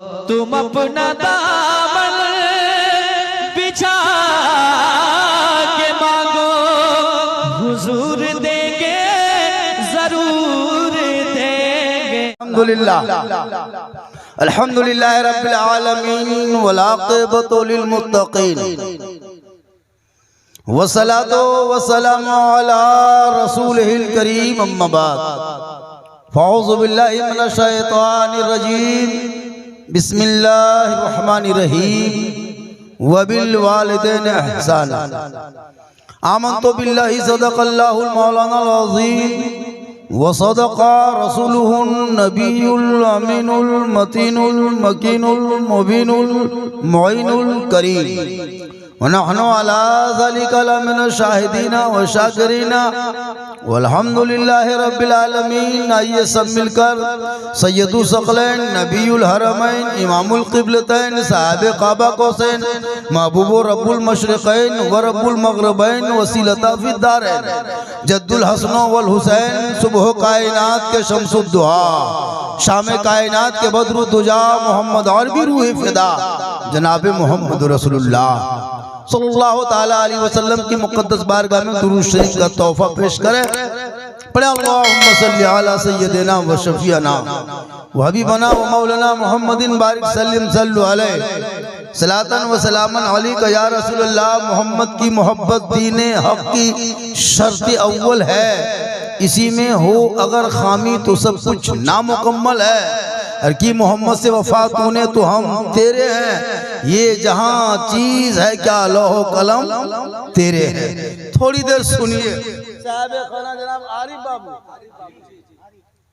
तुम अपना दामन बिछा के मांगो, हुजूर देंगे, जरूर देंगे। अल्हम्दुलिल्लाह रब्बिल आलमीन वल आक़िबतु लिल मुत्तक़ीन वस्सलातु वस्सलामु अला रसूलिहिल करीम अम्मा बाद फ़अऊज़ु बिल्लाहि मिनश शैतानिर रजीम बिस्मिल्लाहिर रहमानिर रहीम व बिल वालिदैनि इहसाना आमन्तु बिल्लाहि सदक़ल्लाहुल मौलानाल अज़ीम व सदक़ा रसूलुहुन नबियुल अमीनुल मतीनुल मकीनुल मुबीनुल मुईनुल करीम व नहनु अला ज़ालिका लमिनश शाहिदीना व शाकिरीना वल्हम्दुलिल्लाहि रब्बिल आलमीन। आइए सब मिलकर सैयदुल सकलैन नबीउल हरमैन इमामुल क़िबलतैन साहिब काबा कौसैन महबूब रब्बुल मशरिक़ैन व रब्बुल मग़रिबैन वसीलता फ़िद दारैन जद्दुल हसन वल हुसैन सुबह कायनात के शम्सुद्दुहा शाम कायनात के बद्रुद्दुजा मोहम्मद अरबी रूह फ़िदा जनाब मोहम्मद रसूलुल्लाह सल्लल्लाहु ताला अलैहि वसल्लम की मुक़द्दस बारगाह में दुरूद शरीफ का तोहफा पेश करें। पढ़े अल्लाहुम्मा सल्लि अला सय्यदिना व शफीअना व हबीबना व मौलाना मुहम्मदिन बारिक सल्लिम सल्लु अलैहि सलातन व सलामन अलैका या रसूलल्लाह। मोहम्मद की मोहब्बत दीने हक़ की शर्त अव्वल है, इसी में हो अगर खामी तो सब कुछ नामुकम्मल है। हर की मोहम्मद से वफा तूने तो हम तेरे हैं, ये जहां चीज है क्या लौह कलम तेरे हैं। थोड़ी देर सुनिए। साहब खाना जनाब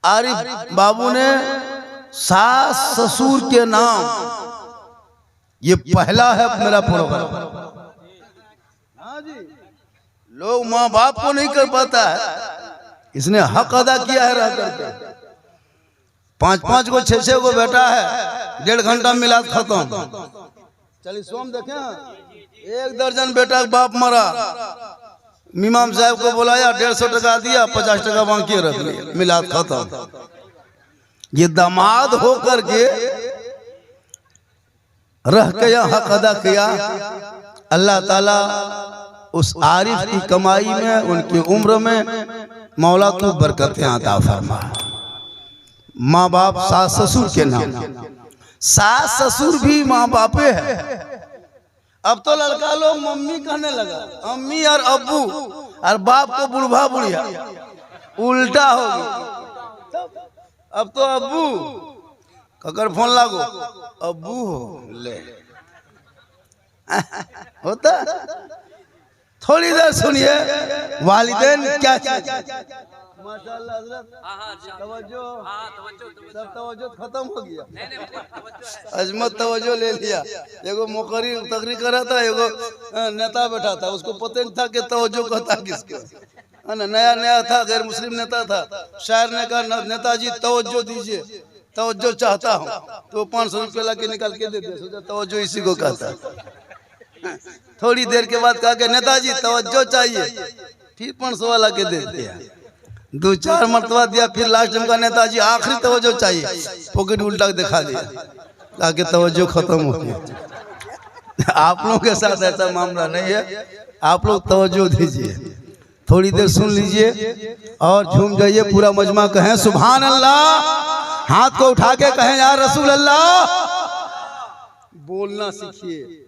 आरिफ बाबू ने सास ससुर के नाम, ये पहला है मेरा प्रोग्राम। हाँ जी, लोग माँ बाप को नहीं कर पाता है, इसने हक अदा किया है रह करके। 5-5 को 6-6 को बेटा है, 1.5 घंटा मिलाद खत्म। चलिए सोम देखें, 1 दर्जन बेटा बाप मरा, इमाम साहब को बुलाया, 150 टका दिया, 50 टका बाकी रख लिया, मिलाद खत्म। ये दामाद हो करके रह के यहाँ हक अदा किया। अल्लाह ताला उस आरिफ की कमाई में, उनकी उम्र में मौला तू बरकतें अता फरमा। माँ बाप सास ससुर के नाम, सास ससुर भी माँ बापे है। अब तो लड़का लोग मम्मी कहने लगा, अम्मी और अब्बू, और बाप को बुढ़वा बुढ़िया, उल्टा हो गया। अब तो अब्बू ककर फोन लागो, अब्बू हो ले होता। थोड़ी देर सुनिए, वालिदैन क्या माशाअल्लाह हज़रत, तवज्जो सब तवज्जो खत्म हो गया। अजमत तवज्जो ले लिया। एगो मुकर्री तकरीर करा था, एगो नेता बैठा था, उसको पता नहीं था कि तवज्जो कहता किसको, है ना। नया नया था, गैर मुस्लिम नेता था। शायर ने कहा, नेताजी तवज्जो दीजिए, तवज्जो चाहता हूँ। तो 500 रुपये ला के निकाल के दे दिया, सोचा तवज्जो इसी को कहता। थोड़ी देर के बाद कहा कि नेताजी तवज्जो चाहिए, फिर 500 वाला के दे दिया। 2-4 मरतबा दिया, फिर लास्ट में का नेताजी आखिरी तवज्जो चाहिए, पॉकेट उल्टा दिखा दिया, ताकि तवज्जो खत्म हो गया। आप लोगों के साथ ऐसा मामला नहीं है, आप लोग तवज्जो दीजिए। थोड़ी देर सुन लीजिए और झूम जाइए। पूरा मजमा कहें सुभान अल्लाह, हाथ को उठा के कहें या रसूल अल्लाह। बोलना सीखिए।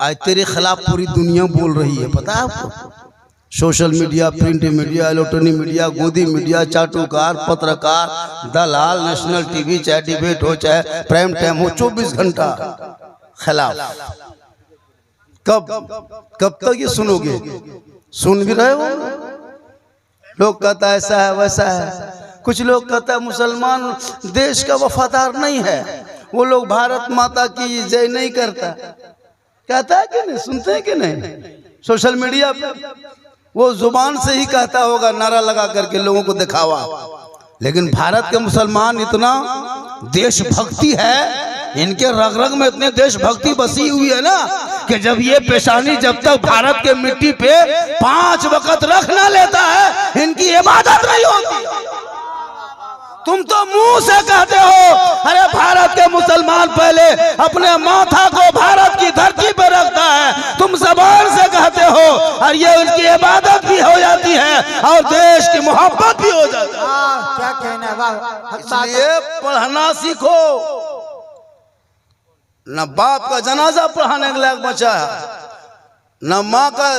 आज तेरे खिलाफ पूरी दुनिया बोल रही है, पता है आपको। Social media, print media, electronic media, गोदी मीडिया, चाटुकार, पत्रकार, दलाल, नेशनल टीवी, चाहे डिबेट हो चाहे प्राइम टाइम हो, 24 घंटा खिलाफ। कब तक ये सुनोगे? सुन भी रहे हो। लोग कहता है ऐसा है वैसा है, कुछ लोग कहता है मुसलमान देश का वफादार नहीं है, वो लोग भारत माता की जय नहीं करता। कहता है कि नहीं, सुनते हैं कि नहीं? सोशल मीडिया पे वो जुबान से ही कहता होगा, नारा लगा करके लोगों को दिखावा। लेकिन भारत के मुसलमान इतना देशभक्ति है, इनके रग रग में इतने देशभक्ति बसी हुई है ना, कि जब ये पेशानी जब तक भारत के मिट्टी पे 5 वक्त रख ना लेता है, इनकी इबादत नहीं होती। तुम तो मुंह से कहते हो अरे भारत के मुसलमान पहले अपने माथा को भारत की धरती पर रखता है, तुम जबान से कहते हो और ये उनकी इबादत भी हो जाती है और देश की मोहब्बत भी हो जाती है। क्या कहना है, वाह। इसलिए पढ़ना सीखो। न बाप का जनाजा पढ़ाने के लायक बचा है, न माँ का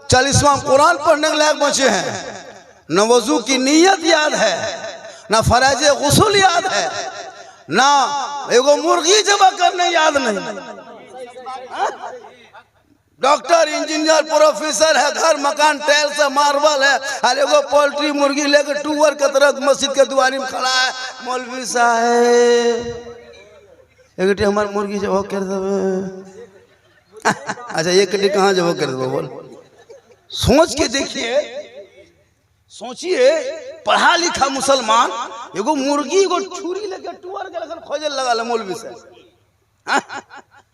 40वां कुरान पढ़ने के लायक बचे हैं, न वजू की नीयत याद है, न फराज गुस्ल याद है, ना एगो मुर्गी जबा करने याद नहीं। डॉक्टर इंजीनियर प्रोफेसर है, घर मकान टाइल से मार्बल है, और एगो पोल्ट्री मुर्गी लेकर टूअर के तरह मस्जिद के दुआरी में खड़ा है। मौलवी साहब एक हमारे मुर्गी जब कर दे। अच्छा ये कटी कहाँ जब कर दे बोल, सोच के देखिए, सोचिए पढ़ा लिखा मुसलमान एगो मुर्गी एगो छुरी लेके टूअर के लगन खोजे लगा मौलवी से,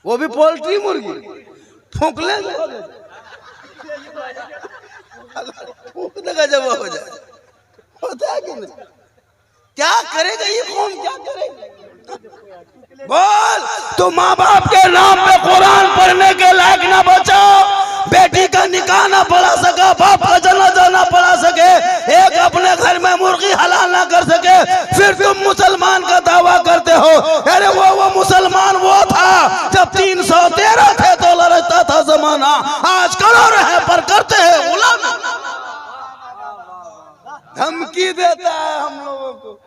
वो भी पोल्ट्री मुर्गी फूंकले फूंक देगा जब हो जाए, होता है कि नहीं? क्या करेगा ये कौन, क्या करेगा? बोल, तो माँ बाप के नाम पे कुरान पढ़ने के लायक ना बचो, बेटी का निकाह ना पढ़ा सका, बाप का जनाजा ना पढ़ा सके, एक अपने घर में मुर्गी हलाल ना कर सके, फिर तुम मुसलमान का दावा करते हो। अरे वो मुसलमान वो था जब 313 थे तो लड़ता था जमाना, आज करो रहे पर करते हैं गुलामी। धमकी देता है हम लोगों को,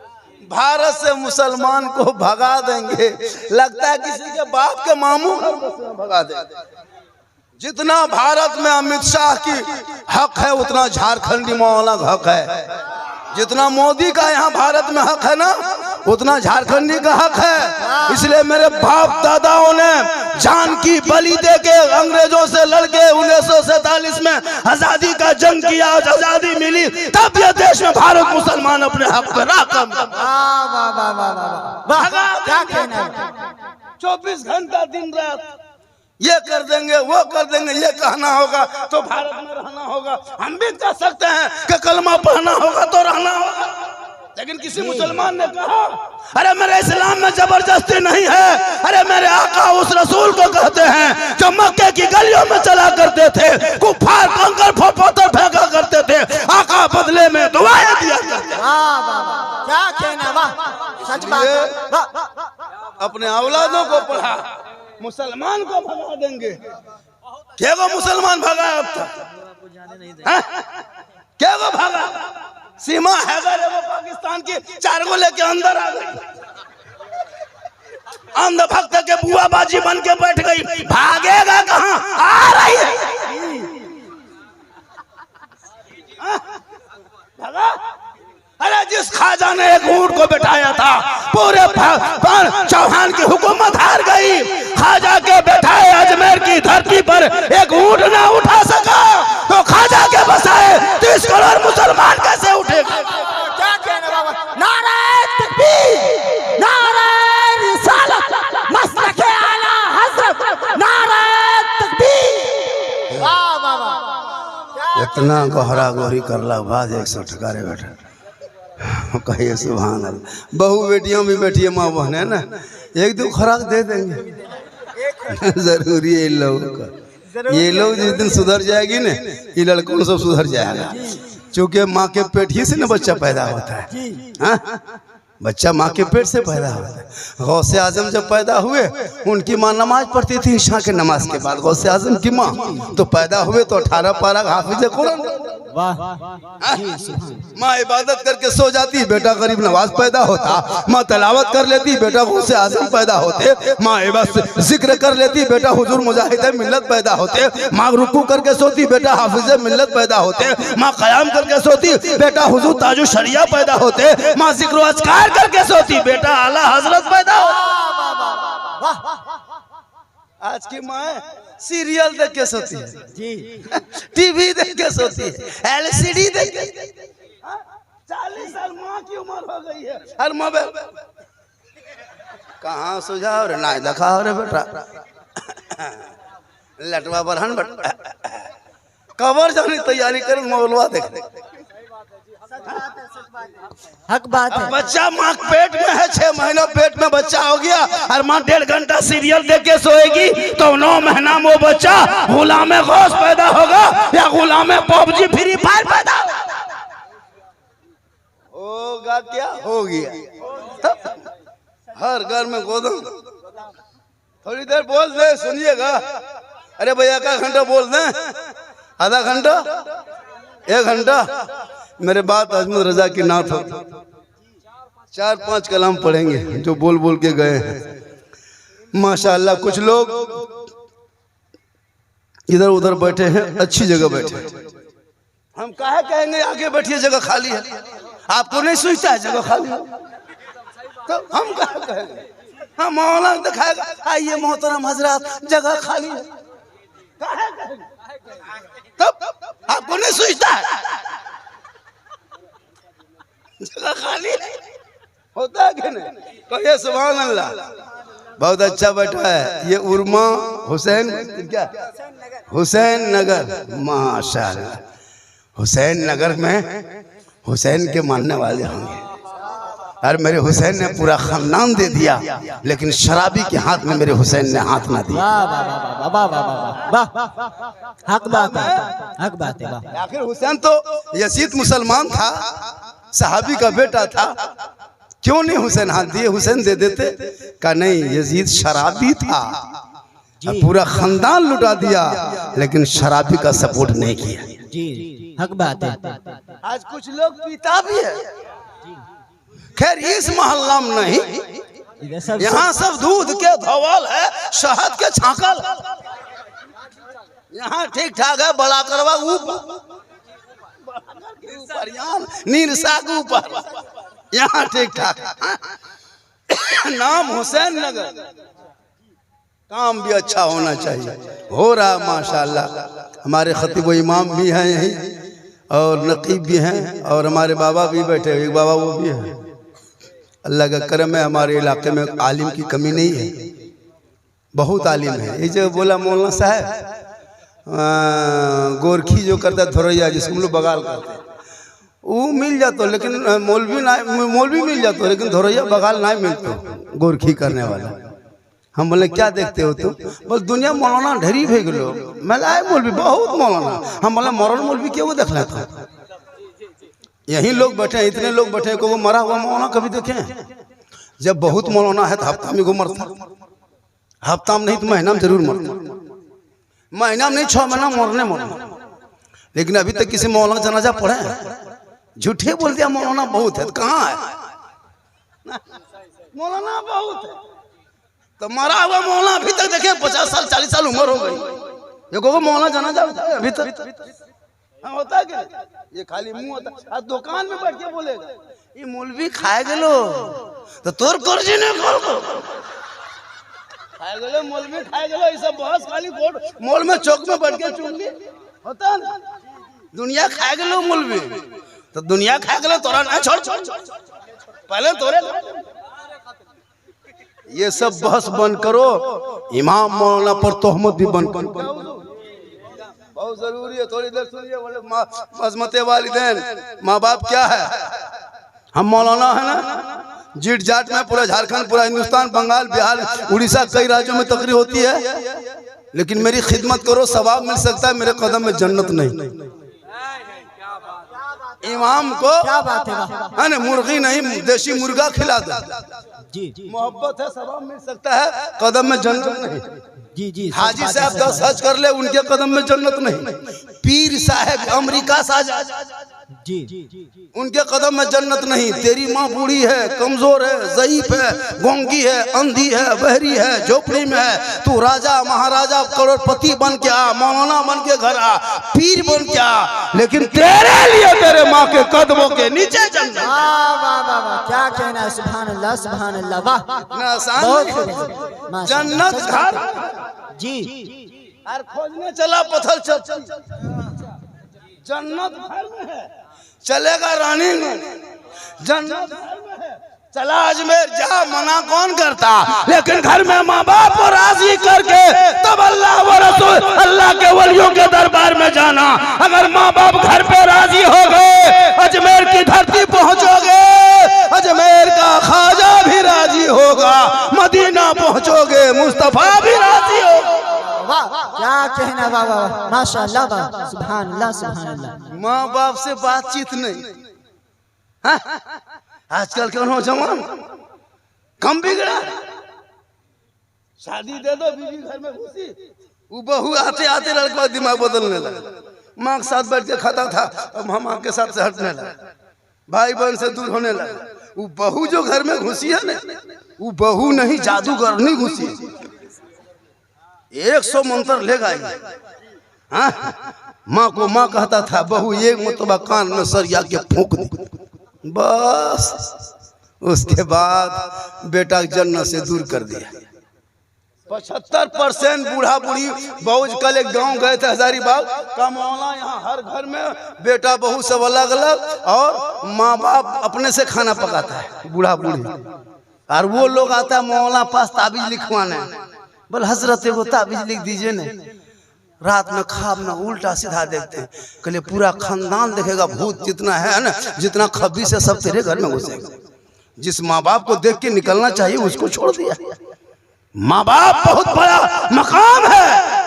भारत से मुसलमान को भगा देंगे, लगता है किसी के बाप के मामू घर में भगा देंगे। जितना भारत में अमित शाह की हक है उतना झारखंडी मौलाना का हक है, जितना मोदी का यहाँ भारत में हक है ना उतना झारखंडी का हक है। इसलिए मेरे बाप दादाओं ने जान की बलि देके अंग्रेजों से लड़के 1947 में आजादी का जंग किया, आजादी मिली तब ये देश में भारत मुसलमान अपने हक पे राकम। क्या कहना है? 24 घंटा दिन रात ये कर देंगे वो कर देंगे, ये कहना होगा तो भारत में रहना होगा। हम भी कह सकते हैं कि कलमा पढ़ना होगा तो रहना होगा, लेकिन किसी मुसलमान ने कहा अरे मेरे इस्लाम में जबरदस्ती नहीं है, अरे मेरे आका उस रसूल को कहते हैं जो मक्के की गलियों में चला करते थे, कुफार कंकर पत्थर फेंका करते थे, आका बदले में दुआएं दिया करते। क्या कहना, वाह, सच बात है। अपने औलादों को पढ़ा, मुसलमान को भगा देंगे। क्या वो मुसलमान भगा अब तक? क्या वो भगा? सीमा हैदर है वो पाकिस्तान की 4 गो लेके अंदर आ गई, अंध भक्त के बुआ बाजी बन के बैठ गई, भागेगा कहाँ? आ रही है भगा। अरे जिस खाजा ने एक ऊंट को बिठाया था पूरे चौहान की हुकूमत हार गई, खाजा के बैठाए अजमेर की धरती पर एक ऊंट ना उठा सका तो खाजा के बसाए 30 करोड़ मुसलमान कैसे उठेगा? क्या कहना बाबा? नारे तकबीर, नारे रिसालत, मसलके आला हजरत, नारे तकबीर। वाह बाबा, इतना गहरा गोरी करला बाद 100 ठकारे बैठा कहिए सुभान अल्लाह। बहू बेटियों भी बैठिए, माँ बहन है ना, 1-2 खुराक दे देंगे। जरूरी है इन लोगों का, ये लोग जिस दिन सुधर जाएगी ना ये लड़कों सब सुधर जाएगा, क्योंकि माँ के पेट ही से ना बच्चा पैदा होता है। हाँ? बच्चा माँ के पेट से पैदा होता है। गौसे आजम जब पैदा हुए उनकी माँ नमाज पढ़ती थी ईशा के नमाज के बाद, गौसे आजम की माँ तो पैदा हुए तो 18 पारा हाफिज कुरान। माँ इबादत करके सो जाती, बेटा गरीब नवाज पैदा होता। माँ तलावत कर लेती, बेटा गौसे आजम पैदा होते। माँ जिक्र कर लेती, बेटा हुजूर मुजाहिद मिल्लत पैदा होते। माँ रुकू करके सोती, बेटा हाफिज मिल्लत पैदा होते। माँ कयाम करके सोती, बेटा हुजूर ताजु शरिया पैदा होते। माँ जिक्र अज़कार करके सोती, बेटा आला हजरत पैदा होता। आज की माँ सीरियल देख के सोती है जी, टीवी देख के सोती है, एलसीडी देख के। 40 साल माँ की उम्र हो गई है और मोबाइल कहाँ सुझाव रे ना देखा रे बेटा, लटवा बरहन बेटा कबर जाने तैयारी कर मोबाइलवा देख। हक बात है। बच्चा माँ पेट में है, 6 महीना पेट में बच्चा हो गया और माँ 1.5 घंटा सीरियल देख के सोएगी तो 9 महीना में वो बच्चा गुलाम गौस पैदा होगा या गुलाम पबजी फ्री फायर पैदा होगा? क्या हो गया? हर घर में गोदम। थोड़ी देर बोल दे, सुनिएगा। अरे भैया 1 घंटा बोल दें, आधा घंटा, 1 घंटा। मेरे बात अजमत रजा की नात हो, 4-5 कलाम पढ़ेंगे जो बोल बोल के गए हैं। माशाअल्लाह कुछ लोग इधर उधर बैठे हैं, अच्छी जगह बैठे हैं। हम काहे कहेंगे आगे बैठिए जगह खाली है? आपको नहीं सोचता है जगह खाली है? तो हम काहे कहेंगे? हाँ मौलाना दिखाएगा, आइए मोहतरम हजरात जगह खाली है, काहे कहेंगे? तब आपको नहीं सोचता है जगह खाली होता है कि नहीं? कहिए सुभान अल्लाह। बहुत अच्छा बैठा है ये उर्मा हुसैन, क्या हुसैन नगर, माशाअल्लाह। हुसैन नगर में हुसैन के मानने वाले होंगे। और मेरे हुसैन ने पूरा खानदान दे दिया, लेकिन शराबी के हाथ में मेरे हुसैन ने हाथ ना दिया। हक बात है, हक बात है। आखिर हुसैन तो यजीद मुसलमान था, सहाबी का बेटा था, क्यों नहीं हुसैन हाथ दिए? हुसैन दे देते का नहीं, यजीद शराबी था, पूरा खानदान लुटा दिया, लेकिन शराबी का सपोर्ट नहीं किया। जी हक बात है। आज कुछ लोग पीता भी है, खैर इस मोहल्ला में नहीं, यहाँ सब दूध के धवल है, शहद के छाकल, यहाँ ठीक ठाक है। बड़ा करवा ऊपर, नीरसा के ऊपर, यहाँ ठीक ठाक है। नाम हुसैन नगर, काम भी अच्छा होना चाहिए, हो रहा माशाअल्लाह। हमारे खतीब इमाम भी हैं यहीं, और नकीब भी हैं, और हमारे बाबा भी बैठे, एक बाबा वो भी है। अल्लाह का करम है, हमारे इलाके में आलिम की कमी नहीं है, बहुत आलिम है। ये जो बोला मौलाना साहब, गोरखी जो करता है धोरैया, जिसको हम लोग बगाल करते हैं, वो मिल जाता, लेकिन मौलवी मिल जाता, लेकिन धोरैया बगाल नहीं मिलते गोरखी करने वाला। हम बोले क्या देखते हो तुम? बस दुनिया मौलाना ढेरी भे गलो, मैं लाए मौलवी बहुत मौलाना। हम बोले मरल मौलवी क्यों देख लेता? यही लोग बैठे, इतने लोग बैठे को वो मरा हुआ मौलाना कभी देखे? जब बहुत मौलाना है तो हफ्ता में को मरता, हफ्ता में नहीं तो महीना में जरूर मरता, महीना में नहीं 6 महीना मरने। लेकिन अभी तक किसी मौलाना जनाजा पढ़े? झूठे बोल दिया मौलाना बहुत है, तो कहाँ है मौलाना? बहुत है तो मरा हुआ मौलाना अभी तक देखे 50 साल 40 साल उम्र हो गई, ये को मौलाना जनाजा अभी तक होता है क्या? ये खाली मुंह होता है, दुकान में बैठ के बोलेगा ये मौलवी खाए गेलो तो तोर कर्जी नहीं खोल को खाए गेलो, मौलवी खाए गेलो, ये सब बहस खाली कोर्ट मॉल में चौक में बैठ के चुंगी होता है ना। दुनिया खाए गेलो मौलवी, तो दुनिया खाए गेलो तोरा ना छोड़, पहले तोरे। ये सब बहस बंद करो, इमाम मौलाना पर तोहमत भी बंद करो, बहुत जरूरी है। थोड़ी देर सुनिए। बोले अज़मते वालिदैन, माँ बाप क्या है? हम मौलाना है ना, जीट जाट में पूरा झारखंड, पूरा हिंदुस्तान, बंगाल, बिहार, उड़ीसा, कई राज्यों में तकरीर होती है, लेकिन मेरी खिदमत करो, सवाब मिल सकता है, मेरे कदम में जन्नत नहीं। इमाम को क्या बात है ना, मुर्गी नहीं देसी मुर्गा खिला दो, जी मोहब्बत है, सवाब मिल सकता है, कदम में जन्नत नहीं। जी हाजी साहब 10 हज कर ले, उनके कदम में जन्नत नहीं। पीर साहब अमेरिका से जी उनके कदम में जन्नत नहीं। तेरी माँ बूढ़ी है, कमजोर है, ज़ईफ है, गोंगी है, अंधी है, बहरी है, झोपड़ी में है, तू राजा महाराजा करोड़पति बन के आ, मौलाना बन के घर आ, पीर बन के आ, लेकिन तेरे लिए तेरे माँ के कदमों के नीचे जन्नत। वाह वाह वाह वाह, क्या कहना है, सुभान अल्लाह सुभान अल्लाह, वाह इतना आसान बहुत जन्नत घर जी। और खोजने चला पत्थर चल, जन्नत घर में है, चलेगा रानी में, जन्नत घर में है, चला अजमेर जा, मना कौन करता, लेकिन घर में माँ बाप को राजी करके तब अल्लाह व रसूल अल्लाह के वलियों के दरबार में जाना। अगर माँ बाप घर पे राजी हो गए, अजमेर की धरती पहुंचोगे, मुस्तफा भी राजी हो। वाह क्या कहना, वाह वाह वाह, माशाअल्लाह, वाह सुभान अल्लाह सुभान अल्लाह। माँ बाप से बातचीत नहीं। हाँ? आजकल के नौजवान कम बिगड़ा, शादी दे दो, बीवी घर में घुसी, वो बहू आते आते लड़का दिमाग बदलने लगा। माँ के साथ बैठ के खाता था, अब हम माँ के साथ से हटने लगा, भाई बहन से दूर होने लगा। वो बहू जो घर में घुसी है ना, वो बहू नहीं जादूगर नहीं घुसी, 100 मंत्र ले गई। हाँ? माँ को माँ कहता था, बहू एक मतबा कान में सरिया के फूंक दी, बस उसके बाद बेटा जन्नत से दूर कर दिया। 75% बूढ़ा बूढ़ी बहू कल एक गांव गए थे हजारीबाग का मौला, यहाँ हर घर में बेटा बहू सब अलग अलग, और माँ बाप अपने से खाना पकाता है बूढ़ा बूढ़ी, और वो लोग आता है मौला पास ताबीज लिखवाने, बोल हजरत एगो ताबीज लिख दीजिए ने। रात में ख्वाब में उल्टा सीधा देखते हैं, कहले पूरा खानदान देखेगा, भूत जितना है ना, जितना खबीस है सब तेरे घर में घुसेगा। जिस माँ बाप को देख के निकलना चाहिए उसको छोड़ दिया। माँ बाप बहुत बड़ा मकाम है।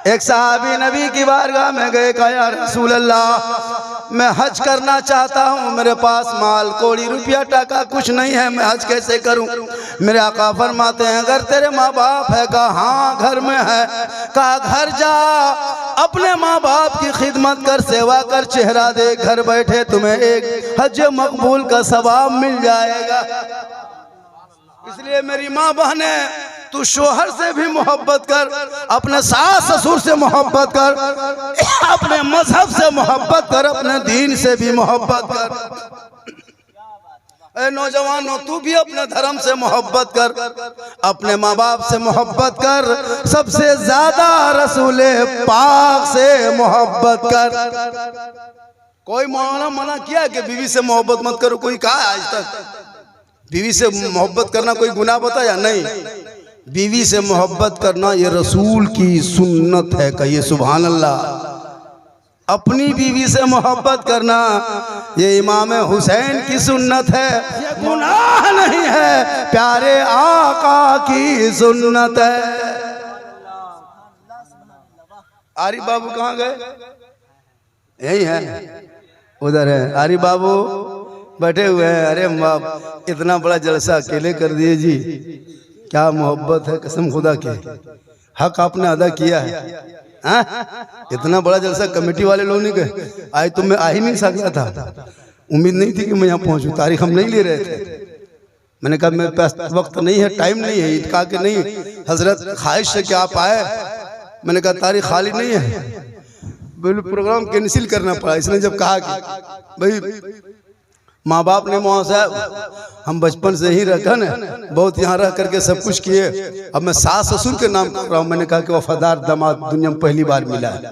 एक साहबी नबी की बारगाह में गए, कहा या रसूल अल्लाह मैं हज करना चाहता हूँ, मेरे पास माल कोड़ी रुपया टका कुछ नहीं है, मैं हज कैसे करूँ? मेरे आका फरमाते हैं अगर तेरे माँ बाप है, कहा हाँ घर में है, कहा घर जा अपने माँ बाप की खिदमत कर, सेवा कर, चेहरा देख, घर बैठे तुम्हें एक हज मकबूल का सवाब मिल जाएगा। इसलिए मेरी माँ बहने, तू शोहर से भी मोहब्बत कर, अपने सास ससुर से मोहब्बत कर, अपने मजहब से मोहब्बत कर, अपने दीन से भी मोहब्बत कर। ए नौजवानों, तू भी अपने धर्म से मोहब्बत कर, अपने माँ बाप से मोहब्बत कर, सबसे ज्यादा रसूले पाक से मोहब्बत कर। कोई मौलाना मना किया कि बीवी से मोहब्बत मत करो? कोई कहा आज तक? बीवी से मोहब्बत करना कोई गुनाह बताया? नहीं। बीवी से मोहब्बत करना ये रसूल की सुन्नत है, कहिए सुभान अल्लाह। अपनी बीवी से मोहब्बत करना ये इमाम हुसैन की सुन्नत है, गुनाह नहीं है, प्यारे आका की सुन्नत है। आरिफ बाबू कहाँ गए? यही है, उधर है आरिफ बाबू बैठे हुए हैं। अरे बाप, इतना बड़ा जलसा अकेले कर दिए जी, क्या मोहब्बत है, कसम खुदा की, हक आपने अदा किया है। हाँ? इतना बड़ा जलसा कमेटी वाले लोगों ने कहे, आज तो मैं आ ही नहीं सकता था, उम्मीद नहीं थी कि मैं यहाँ पहुंचूं, तारीख हम नहीं ले रहे थे। मैंने कहा मेरे पास वक्त नहीं है, टाइम नहीं है। कहा कि नहीं हजरत, ख्वाहिश है कि आप आए। मैंने कहा तारीख खाली नहीं है, बोले प्रोग्राम कैंसिल करना पड़ा। इसने जब कहा कि भाई माँ बाप ने मौला साहब हम बचपन से ही रखा ना, बहुत यहाँ रह करके सब कुछ किए, अब मैं सास ससुर के नाम कर रहा हूँ। मैंने कहा कि वफादार दामाद दुनिया में पहली बार मिला है,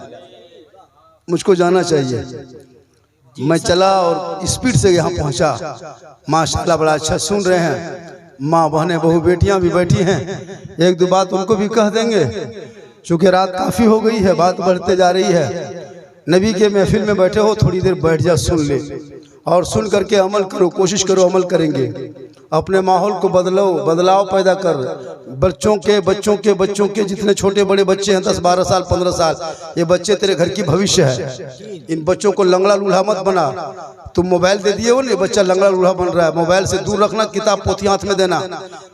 मुझको जाना चाहिए। मैं चला और स्पीड से यहाँ पहुँचा। माशाल्लाह बड़ा अच्छा सुन रहे हैं, माँ बहनें बहू बेटियाँ भी बैठी हैं, एक दो बात उनको भी कह देंगे, चूँकि रात काफ़ी हो गई है, बात बढ़ते जा रही है। नबी के महफिल में बैठे हो, थोड़ी देर बैठ जा, सुन ले और सुन करके अमल करो, कोशिश करो अमल करेंगे। अपने माहौल को बदलाव पैदा कर। बच्चों के जितने छोटे बड़े बच्चे हैं, 10 12 साल 15 साल, ये बच्चे तेरे घर की भविष्य है। इन बच्चों को लंगड़ा लूल्हा मत बना। तुम मोबाइल दे दिए हो ना, बच्चा लंगड़ा लूल्हा बन रहा है। मोबाइल से दूर रखना, किताब पोथी हाथ में देना।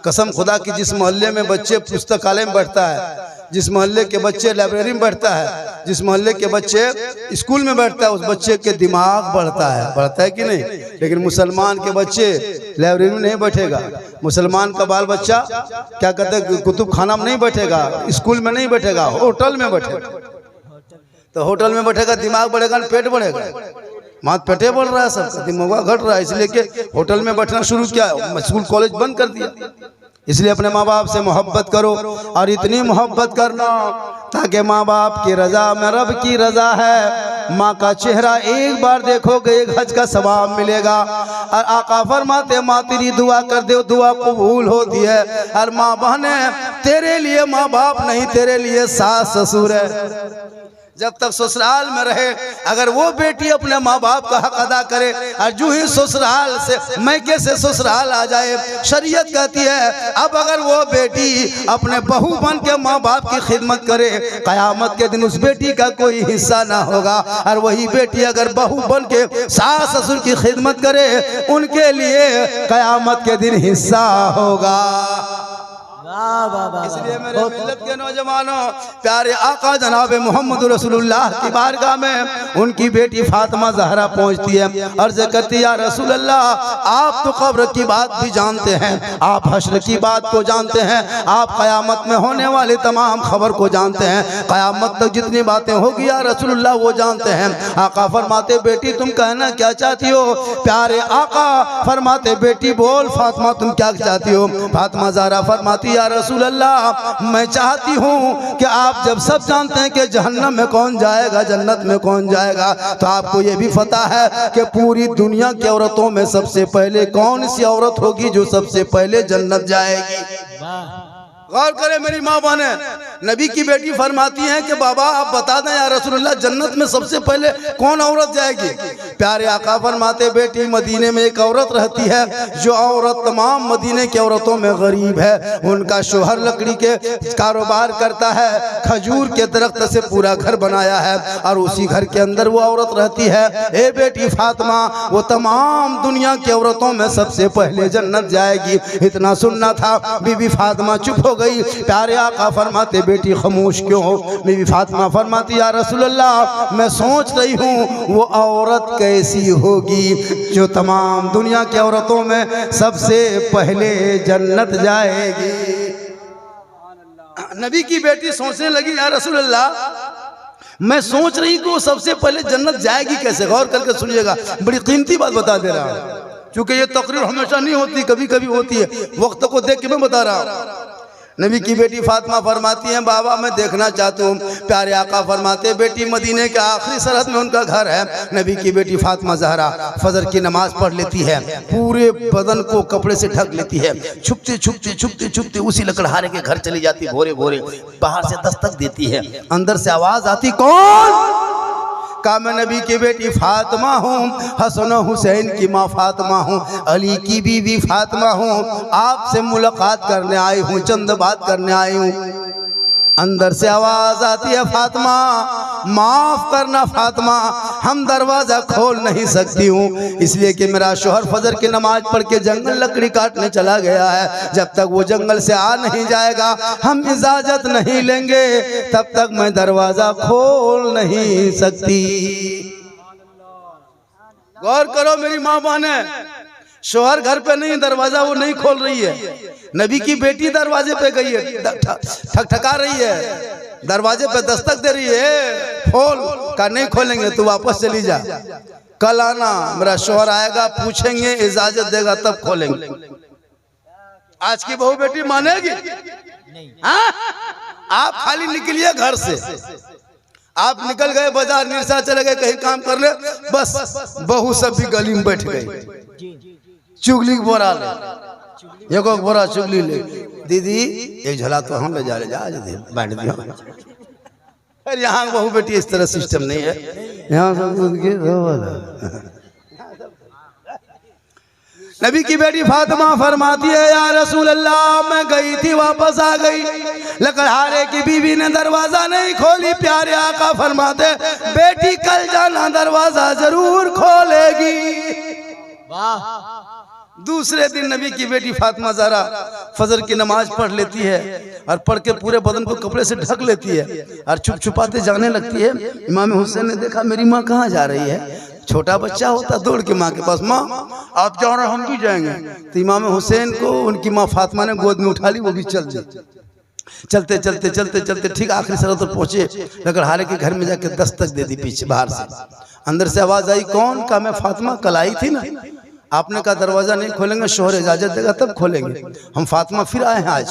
कसम खुदा की, जिस मोहल्ले में बच्चे पुस्तकालय में बैठता है, जिस मोहल्ले के बच्चे लाइब्रेरी में बैठता है, जिस मोहल्ले के बच्चे स्कूल में बैठता है, उस बच्चे के दिमाग बढ़ता है कि नहीं? लेकिन मुसलमान के बच्चे लाइब्रेरी में नहीं बैठेगा। मुसलमान का बाल बच्चा क्या कहते हैं, कुतुब खाना में नहीं बैठेगा, स्कूल में नहीं बैठेगा, होटल में बैठेगा। तो होटल में बैठेगा, दिमाग बढ़ेगा, पेट बढ़ेगा। मात पेटे बढ़ रहा है, सबका दिमाग घट रहा है, इसलिए कि होटल में बैठना शुरू किया, स्कूल कॉलेज बंद कर दिया। इसलिए अपने माँ बाप से मोहब्बत करो, और इतनी मोहब्बत करना ताकि माँ बाप की रजा में रब की रजा है। माँ का चेहरा एक बार देखोगे, एक हज का सवाब मिलेगा। और आका फरमाते माँ तेरी दुआ कर दे, दुआ कबूल होती है। और माँ बहने, तेरे लिए माँ बाप नहीं, तेरे लिए सास ससुर है। जब तक ससुराल में रहे, अगर वो बेटी अपने माँ बाप का हक अदा करे और जो ही ससुराल से मैके से ससुराल आ जाए, शरीयत कहती है अब अगर वो बेटी अपने बहू बन के माँ बाप की खिदमत करे, कयामत के दिन उस बेटी का कोई हिस्सा ना होगा। और वही बेटी अगर बहू बन के सास ससुर की खिदमत करे, उनके लिए कयामत के दिन हिस्सा होगा। इसलिए मेरे मिल्लत के नौजवानों, प्यारे आका जनाब मोहम्मद रसूलुल्लाह की बारगाह में उनकी बेटी फातिमा ज़हरा पहुंचती है, अर्ज़ करती है या रसूल अल्लाह, आप तो कब्र की बात भी जानते हैं, आप हश्र की बात को जानते हैं, आप क़यामत में होने वाली तमाम खबर को जानते हैं, क़यामत तक जितनी बातें होगी या रसूलुल्लाह वो जानते हैं। आका फरमाते बेटी तुम कहना क्या चाहती हो? प्यारे आका फरमाते बेटी बोल फातिमा तुम क्या चाहती हो? फातिमा ज़हरा फरमाती या रसूल अल्लाह, मैं चाहती हूँ कि आप जब सब जानते हैं कि जहन्नम में कौन जाएगा, जन्नत में कौन जाएगा, तो आपको ये भी पता है कि पूरी दुनिया की औरतों में सबसे पहले कौन सी औरत होगी जो सबसे पहले जन्नत जाएगी? गौर करें मेरी माँ बहने, नबी की बेटी फरमाती हैं कि बाबा आप बता दें या रसूलुल्लाह, जन्नत में सबसे पहले कौन औरत जाएगी? प्यारे आका फरमाते बेटी मदीने में एक औरत रहती है जो औरत तमाम मदीने की औरतों में गरीब है, उनका शोहर लकड़ी के कारोबार करता है, खजूर के दरख्त से पूरा घर बनाया है और उसी घर के अंदर वो औरत रहती है। ए बेटी फातिमा, वो तमाम दुनिया की औरतों में सबसे पहले जन्नत जाएगी। इतना सुनना था, बीबी फातिमा चुप हो गई। प्यारे आका फरमाते बेटी खामोश क्यों हो? बीबी फातिमा फरमाती या रसूल अल्लाह, मैं सोच रही हूँ वो औरत कैसी होगी जो तमाम दुनिया की औरतों में सबसे पहले जन्नत जाएगी। नबी की बेटी सोचने लगी या रसूल अल्लाह, मैं सोच रही कि वो सबसे पहले जन्नत जाएगी कैसे? गौर करके सुनिएगा, बड़ी कीमती बात बता दे रहा हूँ, क्योंकि ये तकरीर हमेशा नहीं होती, कभी कभी होती है, वक्त को देख के मैं बता रहा हूँ। नबी की बेटी फातिमा फरमाती हैं बाबा मैं देखना चाहती हूँ। प्यारे आका फरमाते बेटी मदीने के आखिरी सरहद में उनका घर है। नबी की बेटी फातिमा ज़हरा फजर की नमाज पढ़ लेती है, पूरे बदन को कपड़े से ढक लेती है, छुपते छुपते छुपते छुपते उसी लकड़हारे के घर चली जाती, भोरे भोरे बाहर से दस्तक देती है, अंदर से आवाज़ आती कौन? का मैं नबी की बेटी फातिमा हूँ, हसन हुसैन की माँ फातिमा हूँ, अली की बीवी फातिमा हूँ, आपसे मुलाकात करने आई हूँ, चंद बात करने आई हूँ। अंदर से आवाज आती है फातिमा माफ करना फातिमा, हम दरवाजा खोल नहीं सकती हूँ, इसलिए कि मेरा शोहर फजर की नमाज पढ़ के जंगल लकड़ी काटने चला गया है, जब तक वो जंगल से आ नहीं जाएगा हम इजाजत नहीं लेंगे, तब तक मैं दरवाजा खोल नहीं सकती। गौर करो मेरी माँ बहने, शोहर घर पे नहीं, दरवाजा वो नहीं खोल रही है, नबी की बेटी दरवाजे पे गई है, ठकठका रही है, दरवाजे पे दस्तक दे रही है, खोल का नहीं खोलेंगे तो वापस चली जा, कल आना, मेरा शोहर आएगा पूछेंगे इजाजत देगा तब खोलेंगे। आज की बहू बेटी मानेगी? हाँ? आप खाली निकलिए घर से, आप निकल गए बाजार निरसा चले गए कहीं काम कर ले, बस बहू सब भी गली में बैठ गई, चुगली बोरा ले, एक बोरा चुगली ले, दीदी एक झला तो हम ले जा बांट दिया। फिर यहाँ बहू बेटी इस तरह सिस्टम नहीं है, यहाँ सब नबी की बेटी फातिमा फरमाती है या रसूल अल्लाह मैं गई थी वापस आ गई, लकड़हारे की बीवी ने दरवाजा नहीं खोली। प्यारे आका फरमाते बेटी कल जाना दरवाजा जरूर खोलेगी। वाह। दूसरे दिन नबी की बेटी फातिमा ज़हरा फजर की नमाज पढ़ लेती है और पढ़ के पूरे बदन को कपड़े से ढक लेती है और छुप छुपाते जाने लगती है। इमाम हुसैन ने देखा मेरी माँ कहाँ जा रही है, छोटा बच्चा होता दौड़ के माँ के पास, माँ आप जा रहे हम भी जाएंगे। तो इमाम हुसैन को उनकी माँ फातिमा ने गोद में उठा ली, वो भी चल दी। चलते चलते चलते चलते ठीक आखिरी सरहद पर पहुंचे, लकड़हारे के घर में जाके दस्तक दे दी पीछे बाहर से। अंदर से आवाज आई कौन? का मैं फातिमा कल आई थी ना, आपने कहा दरवाजा नहीं खोलेंगे, शोहर इजाजत देगा तब खोलेंगे। हम फातिमा फिर आए हैं आज।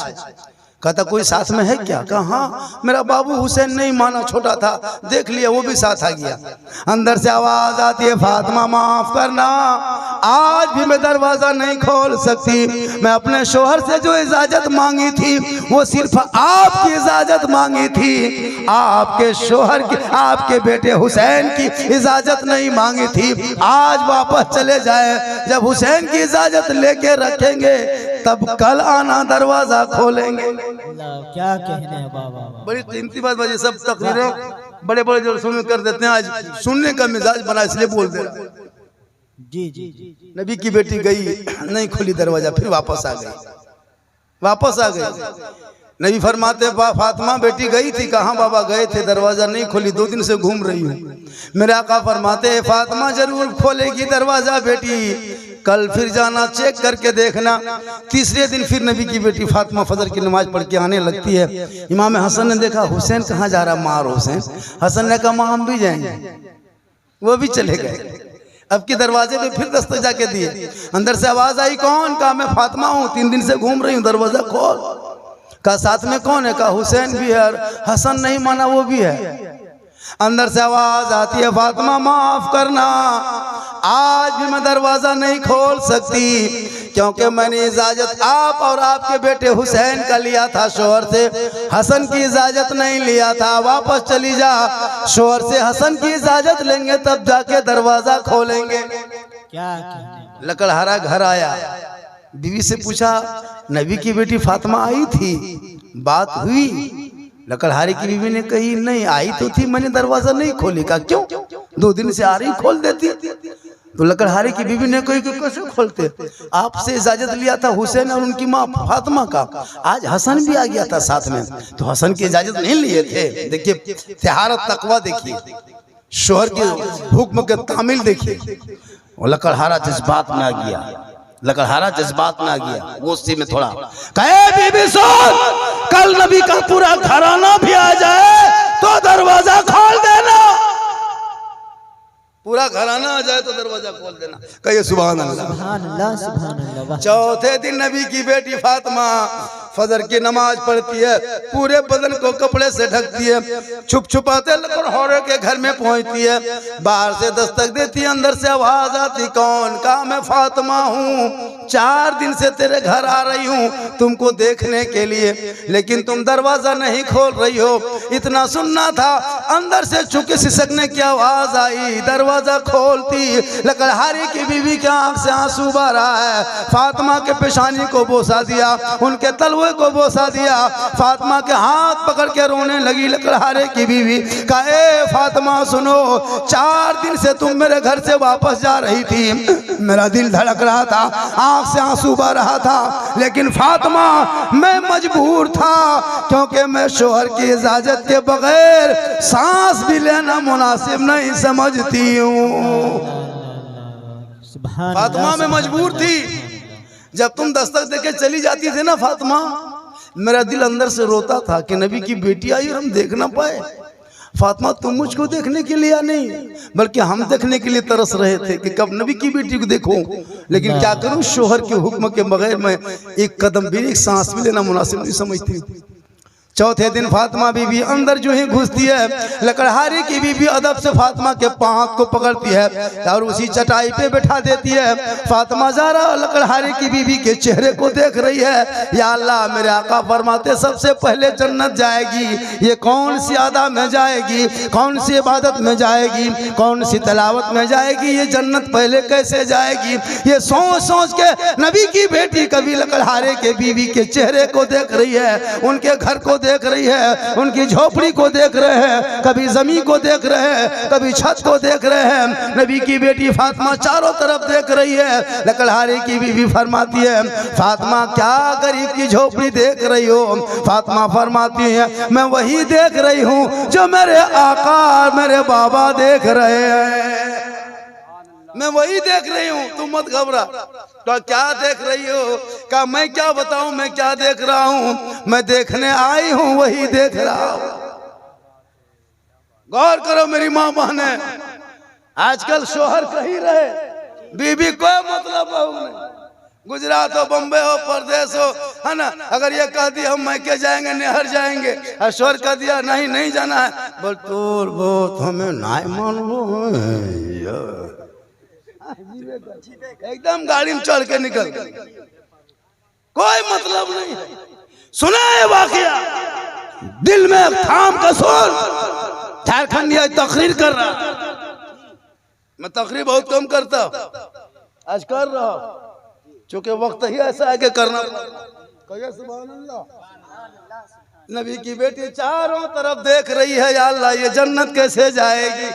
कहता कोई साथ में है क्या? कहा हाँ, मेरा बाबू हुसैन नहीं माना, छोटा था, देख लिया, वो भी साथ आ गया। अंदर से आवाज आती है, फातिमा माफ करना, आज भी मैं दरवाजा नहीं खोल सकती। मैं अपने शोहर से जो इजाजत मांगी थी वो सिर्फ आपकी इजाजत मांगी थी, आपके शोहर की, आपके बेटे हुसैन की इजाजत नहीं मांगी थी। आज वापस चले जाए, जब हुसैन की इजाजत लेके रखेंगे तब कल आना, दरवाजा खोलेंगे। क्या कहने हैं बाबा। बड़ी कीमती बात बजे, सब तकरीरें बड़े बड़े जो सुन कर देते हैं, आज सुनने का मिजाज बना, इसलिए बोल दे रहा। जी जी जी। नबी की बेटी गई, नहीं खुली दरवाजा, फिर वापस आ गई, वापस आ गई। नबी फरमाते फातिमा बेटी गई थी, कहाँ बाबा? गए थे, दरवाजा नहीं खोली, 2 दिन से घूम रही हूँ। मेरे आका फरमाते फातिमा जरूर खोलेगी दरवाजा बेटी, कल फिर जाना, चेक करके देखना। तीसरे दिन फिर नबी की बेटी फातिमा फजर की नमाज पढ़ के आने लगती है। इमाम हसन ने देखा हुसैन कहाँ जा रहा, मार हुसैन। हसन ने कहा माँ हम भी जाएंगे, वो भी चले गए। अब के दरवाजे पे फिर दस्तक जाके दिए, अंदर से आवाज आई, कौन? कहा मैं फातिमा हूँ, 3 दिन से घूम रही हूँ, दरवाजा खोल। कहा साथ में कौन है? कहा हुसैन भी है, हसन नहीं माना, वो भी है। अंदर से आवाज आती है, फातिमा माफ करना, आज भी मैं दरवाजा नहीं खोल सकती, क्योंकि मैंने इजाजत आप और आपके बेटे हुसैन का लिया था शोहर से, हसन की इजाजत नहीं लिया था। वापस चली जा, शोहर से हसन की इजाजत लेंगे तब जाके दरवाजा खोलेंगे। क्या कहने। लकड़हारा घर आया, बीवी से पूछा नबी की बेटी फातिमा आई थी, बात हुई? लकड़हारे की बीवी ने कही नहीं, आई तो थी, मैंने दरवाजा नहीं खोली। का क्यों? 2 दिन से आ रही, खोल देती। तो लकड़हारे की बीवी ने कही कि कैसे खोलते, आपसे इजाजत लिया था हुसैन और उनकी माँ फातिमा का, आज हसन भी आ गया था साथ में, तो हसन की इजाजत नहीं लिए थे। देखिए तिहारत तकवा, देखिए शोहर के हुक्म के तामिल देखिए। वो लकड़हारा जज्बात में आ गया, लकड़हारा जज्बात में आ गया, गुस्से में थोड़ा कहे बीबी सुन, कल नबी का पूरा घराना भी आ जाए तो दरवाजा खोल देना, पूरा घराना आ जाए तो दरवाजा खोल देना। कहिए सुभान अल्लाह। सुभान अल्लाह, सुभान अल्लाह। चौथे दिन नबी की बेटी फातिमा फजर की नमाज पढ़ती है, पूरे बदन को कपड़े से ढकती है, छुप छुपाते लकड़हारे के घर में पहुंचती है। बाहर से दस्तक देती है, अंदर से आवाज आती, कौन? कहा मैं फातिमा हूँ, 4 दिन से तेरे घर आ रही हूँ तुमको देखने के लिए, लेकिन तुम दरवाजा नहीं खोल रही हो। इतना सुनना था, अंदर से चुके सिसकने की आवाज आई, दरवाजा खोलती, लकड़हारे की बीवी के आंख से आंसू बह रहा है। फातिमा के पेशानी को बोसा दिया, उनके तलवे को बोसा दिया, फातिमा के हाथ पकड़ के रोने लगी लकड़हारे की बीवी। कहे फातिमा सुनो, 4 दिन से तुम मेरे घर से वापस जा रही थी, मेरा दिल धड़क रहा था, आंख से आंसू बह रहा था, लेकिन फातिमा मैं मजबूर था, क्योंकि मैं शोहर की इजाजत के बगैर सांस भी लेना मुनासिब नहीं समझती हूँ। फातिमा मैं मजबूर थी, जब तुम दस्तक देके चली जाती थी ना फातिमा, मेरा दिल अंदर से रोता था कि नबी की बेटी आई और हम देख ना पाए। फातिमा तुम मुझको देखने के लिए नहीं, बल्कि हम देखने के लिए तरस रहे थे कि कब नबी की बेटी को देखूं, लेकिन क्या करूं, शोहर के हुक्म के बगैर मैं एक कदम भी, एक सांस भी लेना मुनासिब नहीं समझती। चौथे दिन फातिमा बीबी अंदर जो ही घुसती है, लकड़हारे की बीबी अदब से फातिमा के पांव को पकड़ती है और उसी चटाई पे बैठा देती है। फातिमा ज़ारा लकड़हारे की बीबी के चेहरे को देख रही है, या अल्लाह मेरे आका फरमाते सबसे पहले जन्नत जाएगी, ये कौन सी अदा में जाएगी, कौन सी इबादत में जाएगी, कौन सी तलावत में जाएगी, ये जन्नत पहले कैसे जाएगी। ये सोच सोच के नबी की बेटी कभी लकड़हारे के बीवी के चेहरे को देख रही है, उनके घर को देख रही है, उनकी झोपड़ी को देख रहे हैं, कभी जमीन को देख रहे हैं, कभी छत को देख रहे हैं। नबी की बेटी फातिमा चारों तरफ देख रही है। लकड़हारे की बीवी फरमाती है, फातिमा क्या गरीब की झोपड़ी देख रही हो? फातिमा फरमाती है, मैं वही देख रही हूँ जो मेरे आका मेरे बाबा देख रहे हैं, मैं वही देख रही हूँ, तुम मत घबरा। तो क्या देख रही हो? कहा मैं क्या बताऊं, मैं क्या देख रहा हूं, मैं देखने आई हूं वही देख रहा हूं। गौर करो मेरी माँ बहने, आजकल शोहर कहीं रहे, बीबी कोई मतलब नहीं, गुजरात हो, बम्बई हो, परदेश हो, है ना, अगर ये कह दिया हम मैके जाएंगे, नेहर जाएंगे, और स्वर कह दिया नहीं नहीं जाना है, बोल तोर बहुत हमें नहीं मानबो, एकदम गाड़ी में चढ़ के निकल, कोई मतलब नहीं। सुना है वाकया, दिल में थाम का सुन, झारखंड ये तकरीर कर रहा, मैं तकरीर बहुत कम करता, आज कर रहा, चूंकि वक्त ही ऐसा है कि करना। नबी की बेटी चारों तरफ देख रही है, या अल्लाह ये जन्नत कैसे जाएगी,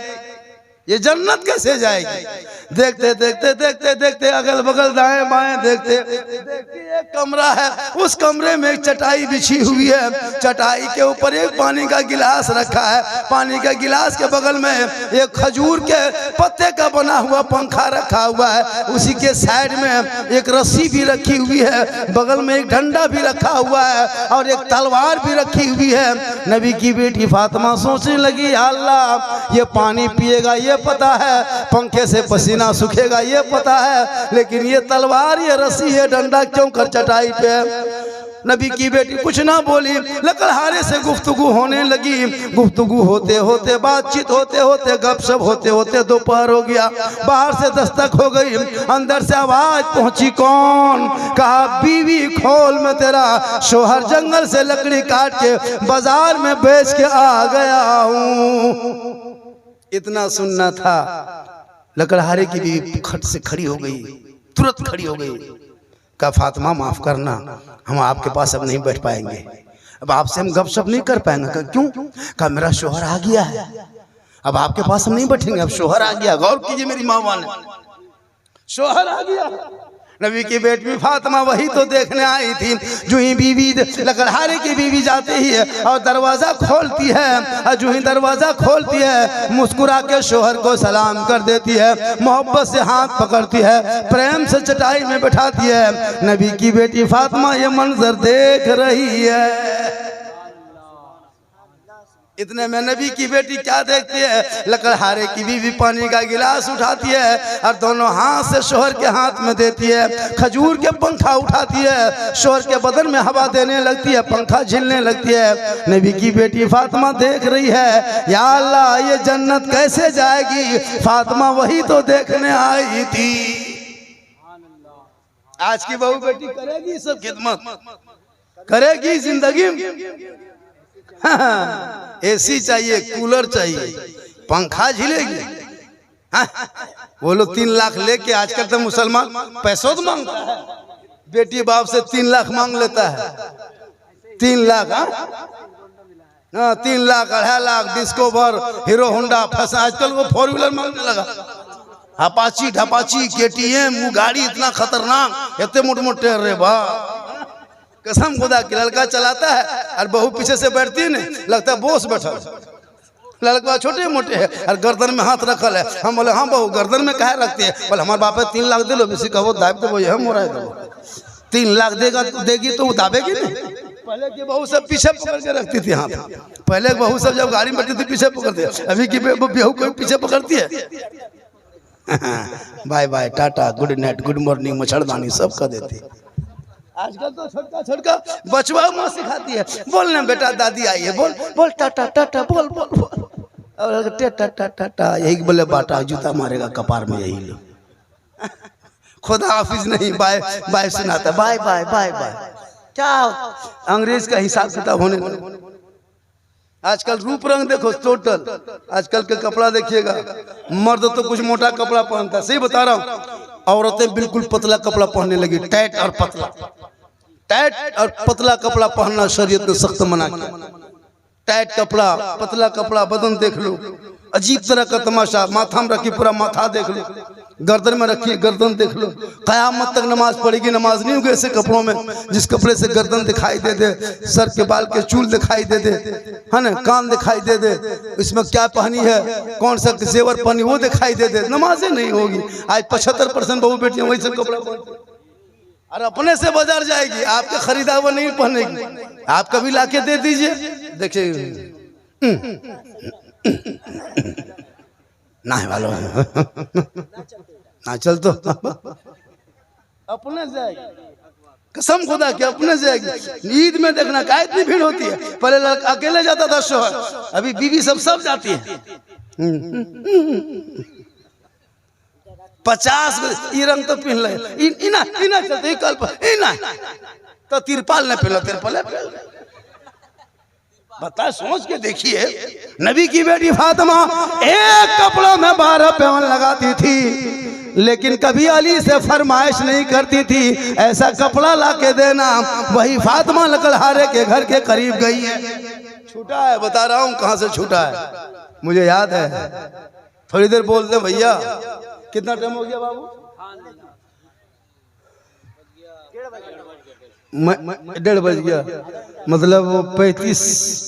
ये जन्नत कैसे जाएगी। देखते देखते देखते देखते अगल बगल दाएं बाएं देखते देखते एक कमरा है, उस कमरे में एक चटाई बिछी हुई है, चटाई के ऊपर एक पानी का गिलास रखा है, पानी के गिलास के बगल में एक खजूर के पत्ते का बना हुआ पंखा रखा हुआ है, उसी के साइड में एक रस्सी भी रखी हुई है, बगल में एक डंडा भी रखा हुआ है और एक तलवार भी रखी हुई है। नबी की बेटी फातिमा सोचने लगी, अल्लाह ये पानी पिएगा ये पता है, पंखे से पसीना सूखेगा ये पता है, लेकिन ये तलवार ये रस्सी ये डंडा क्यों कर चटाई पे। नबी की बेटी कुछ ना बोली, लकड़हारे से गुफ्तगू होने लगी, गुफ्तगू होते होते बातचीत होते होते गपशप होते होते दोपहर हो गया, बाहर से दस्तक हो गई, अंदर से आवाज पहुंची, कौन? कहा बीवी खोल, मैं तेरा शोहर जंगल से लकड़ी काट के बाजार में बेच के आ गया हूं। इतना सुनना था, लकड़हारे की बीवी खट से खड़ी हो गई, तुरंत खड़ी हो गई, कहा फातिमा माफ करना, हम आपके पास अब नहीं बैठ पाएंगे, अब आपसे हम गपशप नहीं कर पाएंगे। कहा क्यों? कहा मेरा शोहर आ गया है, अब आपके पास हम नहीं बैठेंगे, अब शोहर आ गया। गौर कीजिए मेरी माँ वाले, शोहर आ गया। नबी की बेटी फातिमा वही तो देखने आई थी, जो ही बीवी लकड़हारे की बीवी जाती ही है और दरवाजा खोलती है, और जो ही दरवाजा खोलती है मुस्कुरा के शोहर को सलाम कर देती है, मोहब्बत से हाथ पकड़ती है, प्रेम से चटाई में बैठाती है। नबी की बेटी फातिमा ये मंजर देख रही है। इतने में नबी की बेटी क्या देखती है, लकड़हारे की बीवी पानी का गिलास उठाती है और दोनों हाथ से शोहर के हाथ में देती है, खजूर के पंखा उठाती है, शोहर के बदन में हवा देने लगती है, पंखा झिलने लगती है। नबी की बेटी फातिमा देख रही है, या अल्लाह ये जन्नत कैसे जाएगी। फातिमा वही तो देखने आई थी। आज की बहू बेटी करेगी सब खिदमत, करेगी जिंदगी में। हाँ, एसी चाहिए, कूलर चाहिए, पंखा झिलेगी। हाँ, वो लोग 3 लाख लेके, आजकल तो मुसलमान पैसों तो मांगता है, बेटी बाप से 3 लाख मांग लेता है, 3 लाख। हाँ, 3 lakh 2.5 lakh discover, hero Honda, फंसा, आजकल वो 4 व्हीलर मांगने लगा, अपाची ढपाची KTM, वो गाड़ी इतना खतरनाक, इतने मोटे मोटे रे बा, कसम खुदा की लड़का चलाता है और बहू पीछे से बैठती है, नहीं लगता है बोस बैठा, लड़का छोटे मोटे है और गर्दन में हाथ रखल है। हम बोले हाँ बहू गर्दन में काहे रखती है, बोले हमारे बाप 3 लाख दे लो, किसी का वो दाब दे, हम हो रहा है 3 लाख देगा देगी तो वो दाबेगी नहीं। पहले की बहू सब पीछे पकड़ के रखती थी हाथ, पहले बहू सब जब गाड़ी में बैठती थी पीछे पकड़ती है, अभी की बहू कोई पीछे पकड़ती है। Bye bye tata good night good morning मच्छरदानी सब कर देती है। आजकल तो छोटका छोटका बचवा माँ सिखाती है, बोलना बेटा दादी आई है, बोल बोल टाटा टाटा बोल बोल बोल, और टाटा टाटा टा यही बोले बाटा जूता मारेगा कपार में, यही लो खुदा हाफिज नहीं, बाय बाय सुनाता, बाय बाय बाय बाय, क्या अंग्रेज का हिसाब किताब होने। आजकल रूप रंग देखो टोटल, आजकल के कपड़ा देखिएगा, मर्द तो कुछ मोटा कपड़ा पहनता है, सही बता रहा हूँ, औरतें बिल्कुल पतला कपड़ा पहनने लगी, टाइट और पतला, टाइट और पतला कपड़ा पहनना शरीयत ने सख्त मना किया। टाइट कपड़ा पतला कपड़ा, बदन देख लो, अजीब तरह का तमाशा, माथा में रखी पूरा माथा देख लो, गर्दन में रखी गर्दन देख लो, कयामत तक नमाज पढ़ेगी, नमाज नहीं होगी ऐसे कपड़ों में, जिस कपड़े से गर्दन दिखाई दे दे, सर के बाल के चूल दिखाई दे दे, है ना, कान दिखाई दे दे, इसमें क्या पहनी है, कौन सा जेवर पहनी वो दिखाई दे दे, नमाजें नहीं होगी। आज 75% बहू बेटियां वही सब कपड़ा पहनती और अपने से बाजार जाएगी, आपके खरीदा हुआ नहीं पहनेगी, आप कभी लाके दे दीजिए, देखिए ना वालों ना चल तो अपने जाएगी, कसम खुदा की अपने जाएगी। ईद में देखना क्या इतनी भीड़ होती है, पहले अकेले जाता था शोहर, अभी बीवी सब जाती है। 50 ये रंग तो पहन ले, इना चलते कल इना तो तिरपाल ने पहला, तिरपाल बता, सोच के देखिए, नबी की बेटी फातिमा एक कपड़ों में 12 पेवन लगाती थी, लेकिन कभी अली से फरमाइश नहीं करती थी ऐसा कपड़ा ला के देना। वही फातिमा लकड़हारे के घर के करीब गई है, छूटा है, बता रहा हूँ कहाँ से छूटा है, मुझे याद है। थोड़ी देर बोलते भैया, कितना टाइम हो गया बाबू? 1:30 बज गया, मतलब 35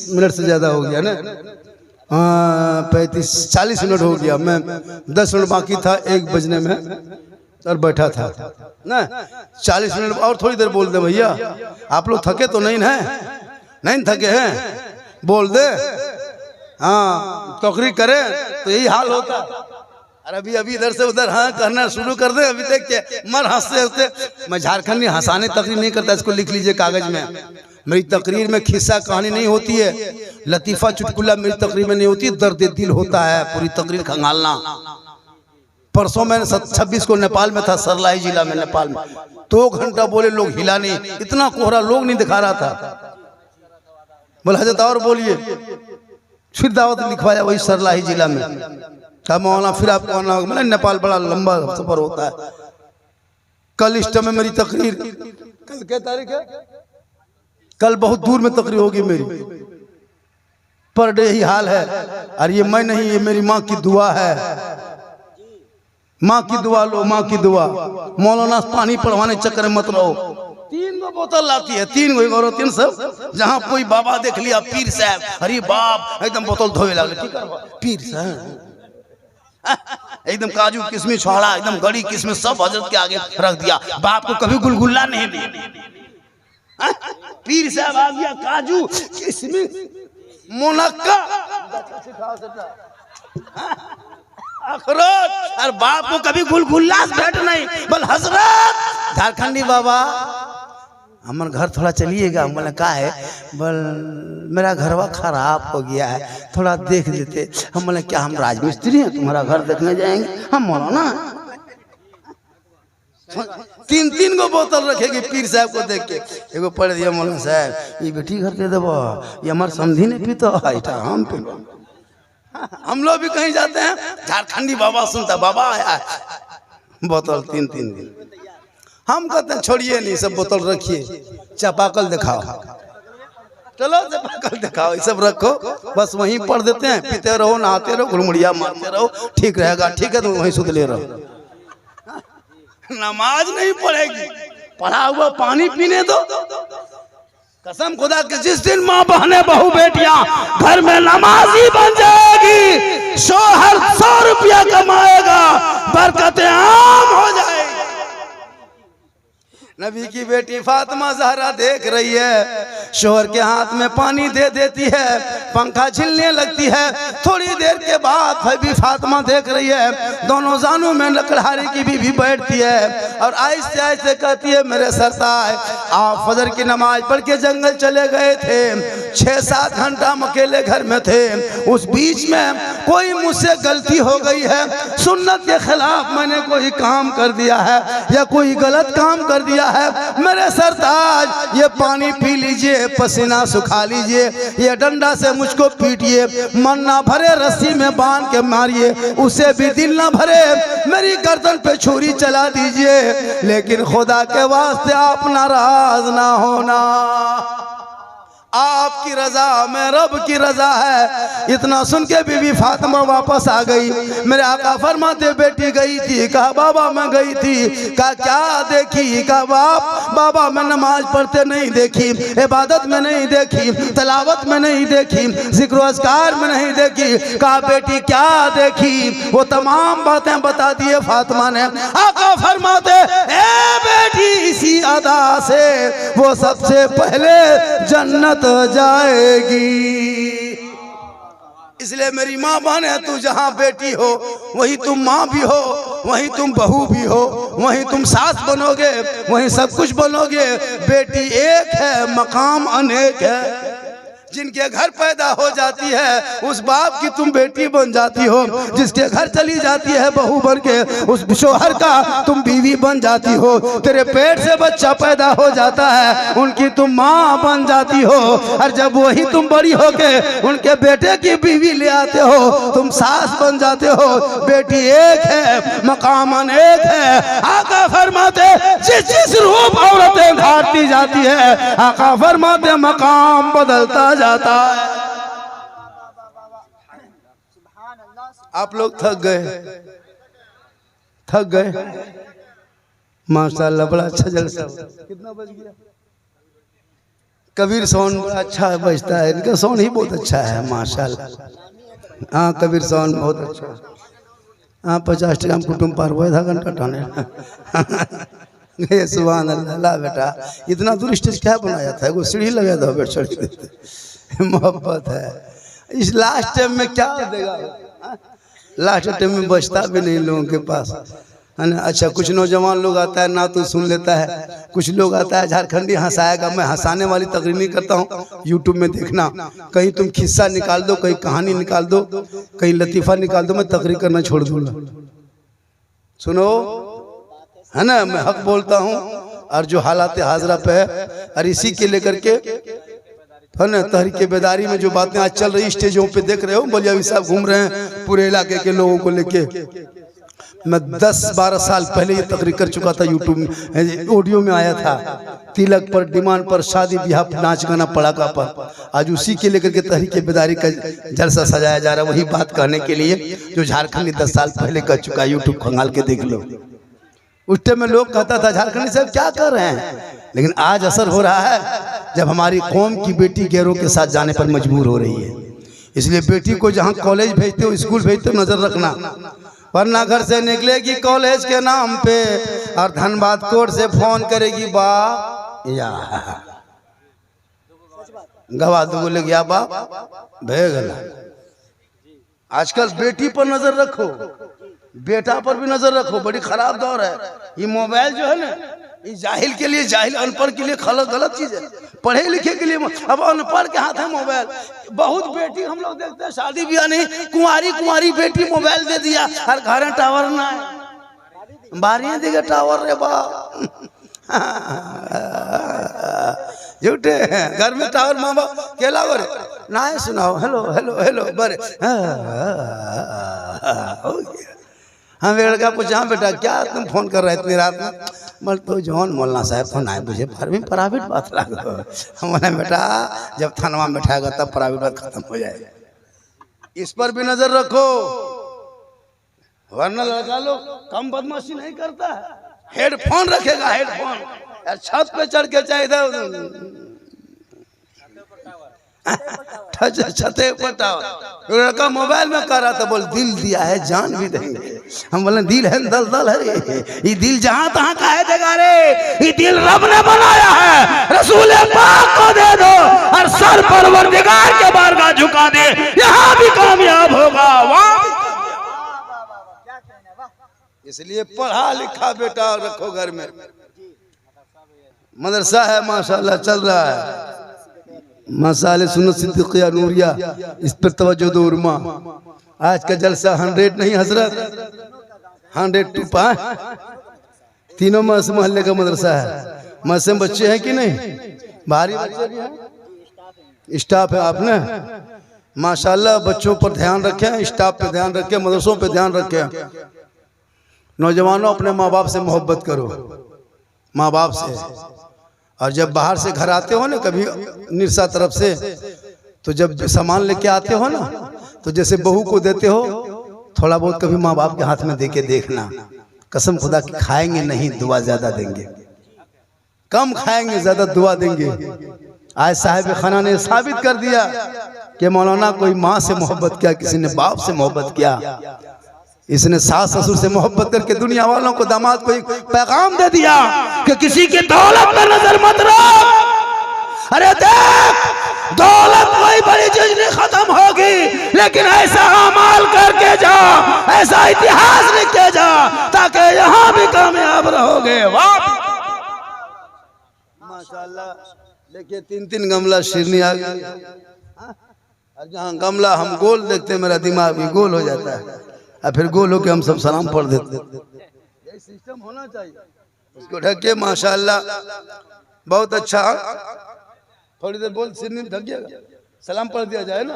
मिनट से ज्यादा हो गया ना। हाँ 40 मिनट हो गया, मैं 10 मिनट बाकी था 1 बजने में और बैठा था ना। 40 मिनट और थोड़ी देर बोल दे भैया। आप लोग थके तो नहीं है? नहीं थके हैं? बोल दे। हाँ तकरीर करे तो यही हाल होता। अरे अभी इधर से उधर हाँ करना शुरू कर दे, अभी देख के मर हंसते हंसते। मैं झारखंडी हंसाने तकरीर नहीं करता, इसको लिख लीजिए कागज में। मेरी तकरीर में खिस्सा कहानी नहीं होती है, लतीफा चुटकुला मेरी तकरीर में नहीं होती, दर्द दिल होता है पूरी तकरीर खंगालना। परसों मैं 26 को नेपाल में था, सरलाई जिला में नेपाल में, 2 घंटा बोले लोग हिला नहीं, इतना कोहरा लोग नहीं दिखा रहा था। बोला हजरत और बोलिए, फिर दावत लिखवाया वही सरलाई जिला में। क्या मौलाना फिर आपको आना होगा? मैंने नेपाल बड़ा लंबा सफर होता है। कल इस टाइम में मेरी तकरीर, कल क्या तारीख है? कल बहुत दूर में तकरीर होगी मेरी, पर डे ही हाल है। और ये मैं नहीं, ये मेरी माँ की दुआ है। माँ की दुआ लो, माँ की दुआ। मौलाना पानी पढ़वाने चक्कर में मत रहो। 3 बोतल लाती है, 3 गो 3 सब। जहाँ कोई बाबा देख लिया, पीर साहब, अरे बाप एकदम बोतल धोए लगे, ठीक है पीर साहब, एकदम काजू किशमिश छोड़ा, एकदम गड़ी किशमिश सब हजरत के आगे रख दिया। बाप को कभी गुलगुल्ला नहीं दिया। पीर साहब आ गया, काजू किशमिश मुनक्का अखरोट, और बाप को कभी गुलगुल्ला भेंट नहीं। बोल हजरत झारखंडी बाबा हमारे घर थोड़ा चलिएगा। बोले का है? बोल मेरा घरवा खराब हो गया है, थोड़ा देख देते। हम बोले क्या हम राजमिस्त्री हैं तुम्हारा घर देखने जाएंगे? हम मौलाना 3 गो बोतल रखेगी पीर साहब को देख के। एगो पढ़ दिया मौलाना साहब, ये बेटी घर के देवो, ये हमारे समझी नहीं पीता हम पे। हम लोग भी कहीं जाते हैं, झारखंडी बाबा सुनता, बाबा आया बोतल 3 दिन। हम कहते हैं छोड़िए नहीं, सब बोतल रखिए, चापाकल दिखाओ, चलो चापाकल दिखाओ, ये सब रखो, बस वहीं पढ़ देते हैं, पीते रहो, नहाते रहो, घुलमुड़िया मारते रहो, ठीक रहेगा। ठीक है तो वहीं सुध ले रहो। नमाज नहीं पढ़ेगी, पढ़ा हुआ पानी पीने दो। कसम खुदा के जिस दिन माँ बहने बहू बेटियां घर में नमाजी बन जाएगी, शोहर 100 रुपया कमाएगा, बरकतें आम हो जाएगी। नबी की बेटी फातिमा ज़हरा देख रही है, शोहर के हाथ में पानी दे देती है, पंखा झिलने लगती है। थोड़ी देर के बाद भी फातिमा देख रही है, दोनों जानों में लकड़हारे की बीवी बैठती है और आहिस्ते आहिस्ते कहती है, मेरे सरताज आप फजर की नमाज पढ़ के जंगल चले गए थे, 6-7 घंटा हम अकेले घर में थे, उस बीच में कोई मुझसे गलती हो गई है, सुन्नत के खिलाफ मैंने कोई काम कर दिया है या कोई गलत काम कर दिया है, मेरे सरताज ये पानी पी लीजिए, पसीना सुखा लीजिए, ये डंडा से मुझको पीटिए, मन ना भरे रस्सी में बांध के मारिए, उसे भी दिल ना भरे मेरी गर्दन पे छुरी चला दीजिए, लेकिन खुदा के वास्ते आप नाराज ना होना, आपकी रजा में रब की रजा है। इतना सुन के बीबी फातिमा वापस आ गई। मेरे आका फरमाते बेटी गई थी, कहा बाबा मैं गई थी, कहा क्या देखी, कहा बाबा मैं नमाज पढ़ते नहीं देखी, इबादत में नहीं देखी, तलावत में नहीं देखी, जिक्र अस्कार में नहीं देखी। कहा बेटी क्या देखी? वो तमाम बातें बता दिए फातिमा ने। आका फरमाते ए बेटी इसी अदा से वो सबसे पहले जन्नत जाएगी, इसलिए मेरी माँ बहन है, तू जहाँ बेटी हो वही तुम माँ भी हो, वही तुम बहू भी हो, वही तुम सास बनोगे, वही सब कुछ बनोगे। बेटी एक है, मकाम अनेक है। जिनके घर पैदा हो जाती है उस बाप की तुम बेटी बन जाती हो, जिसके घर चली जाती है बहू बन के उस शोहर का तुम बीवी बन जाती हो। तेरे पेट से बच्चा पैदा हो जाता है उनकी तुम माँ बन जाती हो, और जब वही तुम बड़ी होके उनके बेटे की बीवी ले आते हो तुम सास बन जाते हो। बेटी एक है, मकाम अनेक है। आका फरमाते जिस रूप औरतें धारती जाती है, आका फरमाते मकाम बदलता जाता है। आप लोग थक गए माशाल्लाह, बड़ा अच्छा जलसा। कितना बज गया? कबीर साउंड बड़ा अच्छा बजता है, इनका साउंड ही बहुत अच्छा है माशाल्लाह। हाँ कबीर साउंड बहुत अच्छा है। हाँ 50 टका में कुटुंब पार हुआ, आधा घंटा टाने। सुभान अल्लाह। ला बेटा इतना दूर स्टेज क्या बनाया था, वो सीढ़ी लगा दो बेट चढ़ देते। मोहब्बत है। इस लास्ट टाइम में क्या देगा, लास्ट टाइम में बचता भी नहीं लोगों के पास, है ना। अच्छा कुछ नौजवान लोग आता है ना तो सुन लेता है, कुछ लोग आता है झारखंडी हंसाएगा। मैं हंसाने वाली तकरीर नहीं करता हूँ, यूट्यूब में देखना, कहीं तुम खिस्सा निकाल दो, कहीं कहानी निकाल दो, कहीं लतीफ़ा निकाल दो, मैं तकरीर करना छोड़ दूंगा। सुनो, है ना, मैं हक बोलता हूँ। और जो हालात हाजरा पे है, और इसी के लेकर के है ना तहरीक बेदारी में जो बातें आज चल रही स्टेजों पे देख रहे हो, मौलवी साहब घूम रहे हैं पूरे इलाके के लोगों को लेके। मैं 10-12 साल पहले ये तकरीर कर चुका था, यूट्यूब में ऑडियो में आया था। तिलक पर, डिमांड पर, शादी ब्याह, नाच गाना, पड़ाका पर, आज उसी के लेकर के तहरीक बेदारी का जलसा सजाया जा रहा है। वही बात कहने के लिए जो झारखंड 10 साल पहले कर चुका, यूट्यूब खंगाल के देख लो। उस टाइम में लोग कहता था झारखंडी साहब क्या कर रहे हैं, लेकिन आज असर हो रहा है जब हमारी कौम की बेटी गैरों के साथ जाने पर मजबूर हो रही है। इसलिए बेटी को जहाँ कॉलेज भेजते हो, स्कूल भेजते हो, नजर रखना, वरना घर से निकलेगी कॉलेज के नाम पे और धनबाद कोर्ट से फोन करेगी बा या गवा दो, बोले गया बाप भेगला। आजकल बेटी पर नजर रखो, बेटा पर भी नजर रखो, बड़ी खराब दौर है। ये मोबाइल जो है ना, ये जाहिल के लिए, जाहिल अनपढ़ के लिए गलत चीज है, पढ़े लिखे के लिए। अब अनपढ़ के हाथ है मोबाइल। बहुत बेटी हम लोग देखते हैं शादी ब्याह नहीं, कुंवारी बेटी मोबाइल दे दिया, हर घर में टावर ना है, बारियां देगा टावर रे बा झूठे घर में टावर, माँ बाप केला रे ना है, सुनाओ हेलो हेलो हेलो बरे हो गया। हाँ लड़का पूछा, हाँ बेटा क्या तुम फोन कर रहे इतनी रात में? बोल तो जौन मौलाना साहब फोन आए, मुझे प्राइवेट बात लगा। हम बोले बेटा जब थानवा में बैठाएगा तब प्राइवेट बात खत्म हो जाएगा। इस पर भी नजर रखो, वरना लड़का लोग कम बदमाशी नहीं करता है। हेडफोन रखेगा, हेडफोन यार छत पे चढ़ के चाहे छते पर टावर। लड़का मोबाइल में कर रहा था, बोल दिल दिया है जान भी देंगे। हम बोले दिल है दलदल है, ये दिल जहां तहां का है देगा रे, ये दिल रब ने बनाया है, रसूल पाक को दे दो और सर परवरदिगार के बारगाह झुका दे, यहाँ भी कामयाब होगा वहाँ। इसलिए पढ़ा लिखा बेटा रखो घर में। मदरसा है माशाल्लाह चल रहा है, मसाले सुन्नत सिद्दीकिया नूरिया, इस पर तवज्जो दो उर्मा। आज का जलसा 100 नहीं हजरत, 100 तीनों मोहल्ले का मदरसा है। मदरसे में बच्चे हैं कि नहीं? भारी बच्चे भी हैं, स्टाफ है आपने माशाल्लाह। बच्चों पर ध्यान रखें, स्टाफ पे ध्यान रखें, मदरसों पे ध्यान रखें। नौजवानों अपने माँ बाप से मोहब्बत करो, माँ बाप से। और जब बाहर से घर आते हो ना कभी निरसा तरफ से, तो जब सामान लेके आते हो ना, तो जैसे बहू को देते हो थोड़ा बहुत कभी माँ बाप के हाथ में देके देखना। कसम खुदा की खाएंगे नहीं, दुआ ज्यादा देंगे, कम खाएंगे ज्यादा दुआ देंगे। आज साहिब खाना ने साबित कर दिया कि मौलाना कोई माँ से मोहब्बत किया, किसी ने बाप से मोहब्बत किया, इसने सास ससुर से मोहब्बत करके दुनिया वालों को, दामाद को एक पैगाम दे दिया कि किसी की दौलत पर नजर मत रख। अरे देख दौलत कोई बड़ी चीज नहीं खत्म होगी, लेकिन ऐसा अमाल करके जाओ, ऐसा इतिहास लिख के जाओ ताकि यहाँ भी कामयाब रहोगे। वाह माशाल्लाह। देखिए 3-3 गमला शिरनी आ गई। और जहाँ गमला हम गोल देखते मेरा दिमाग भी गोल हो जाता है, और फिर गोल होके हम सब सलाम पढ़ देते। यही सिस्टम होना चाहिए, उसको ढके। माशाल्लाह बहुत अच्छा। थोड़ी देर बोल, सिरनी ढक गया, सलाम पढ़ दिया जाए ना।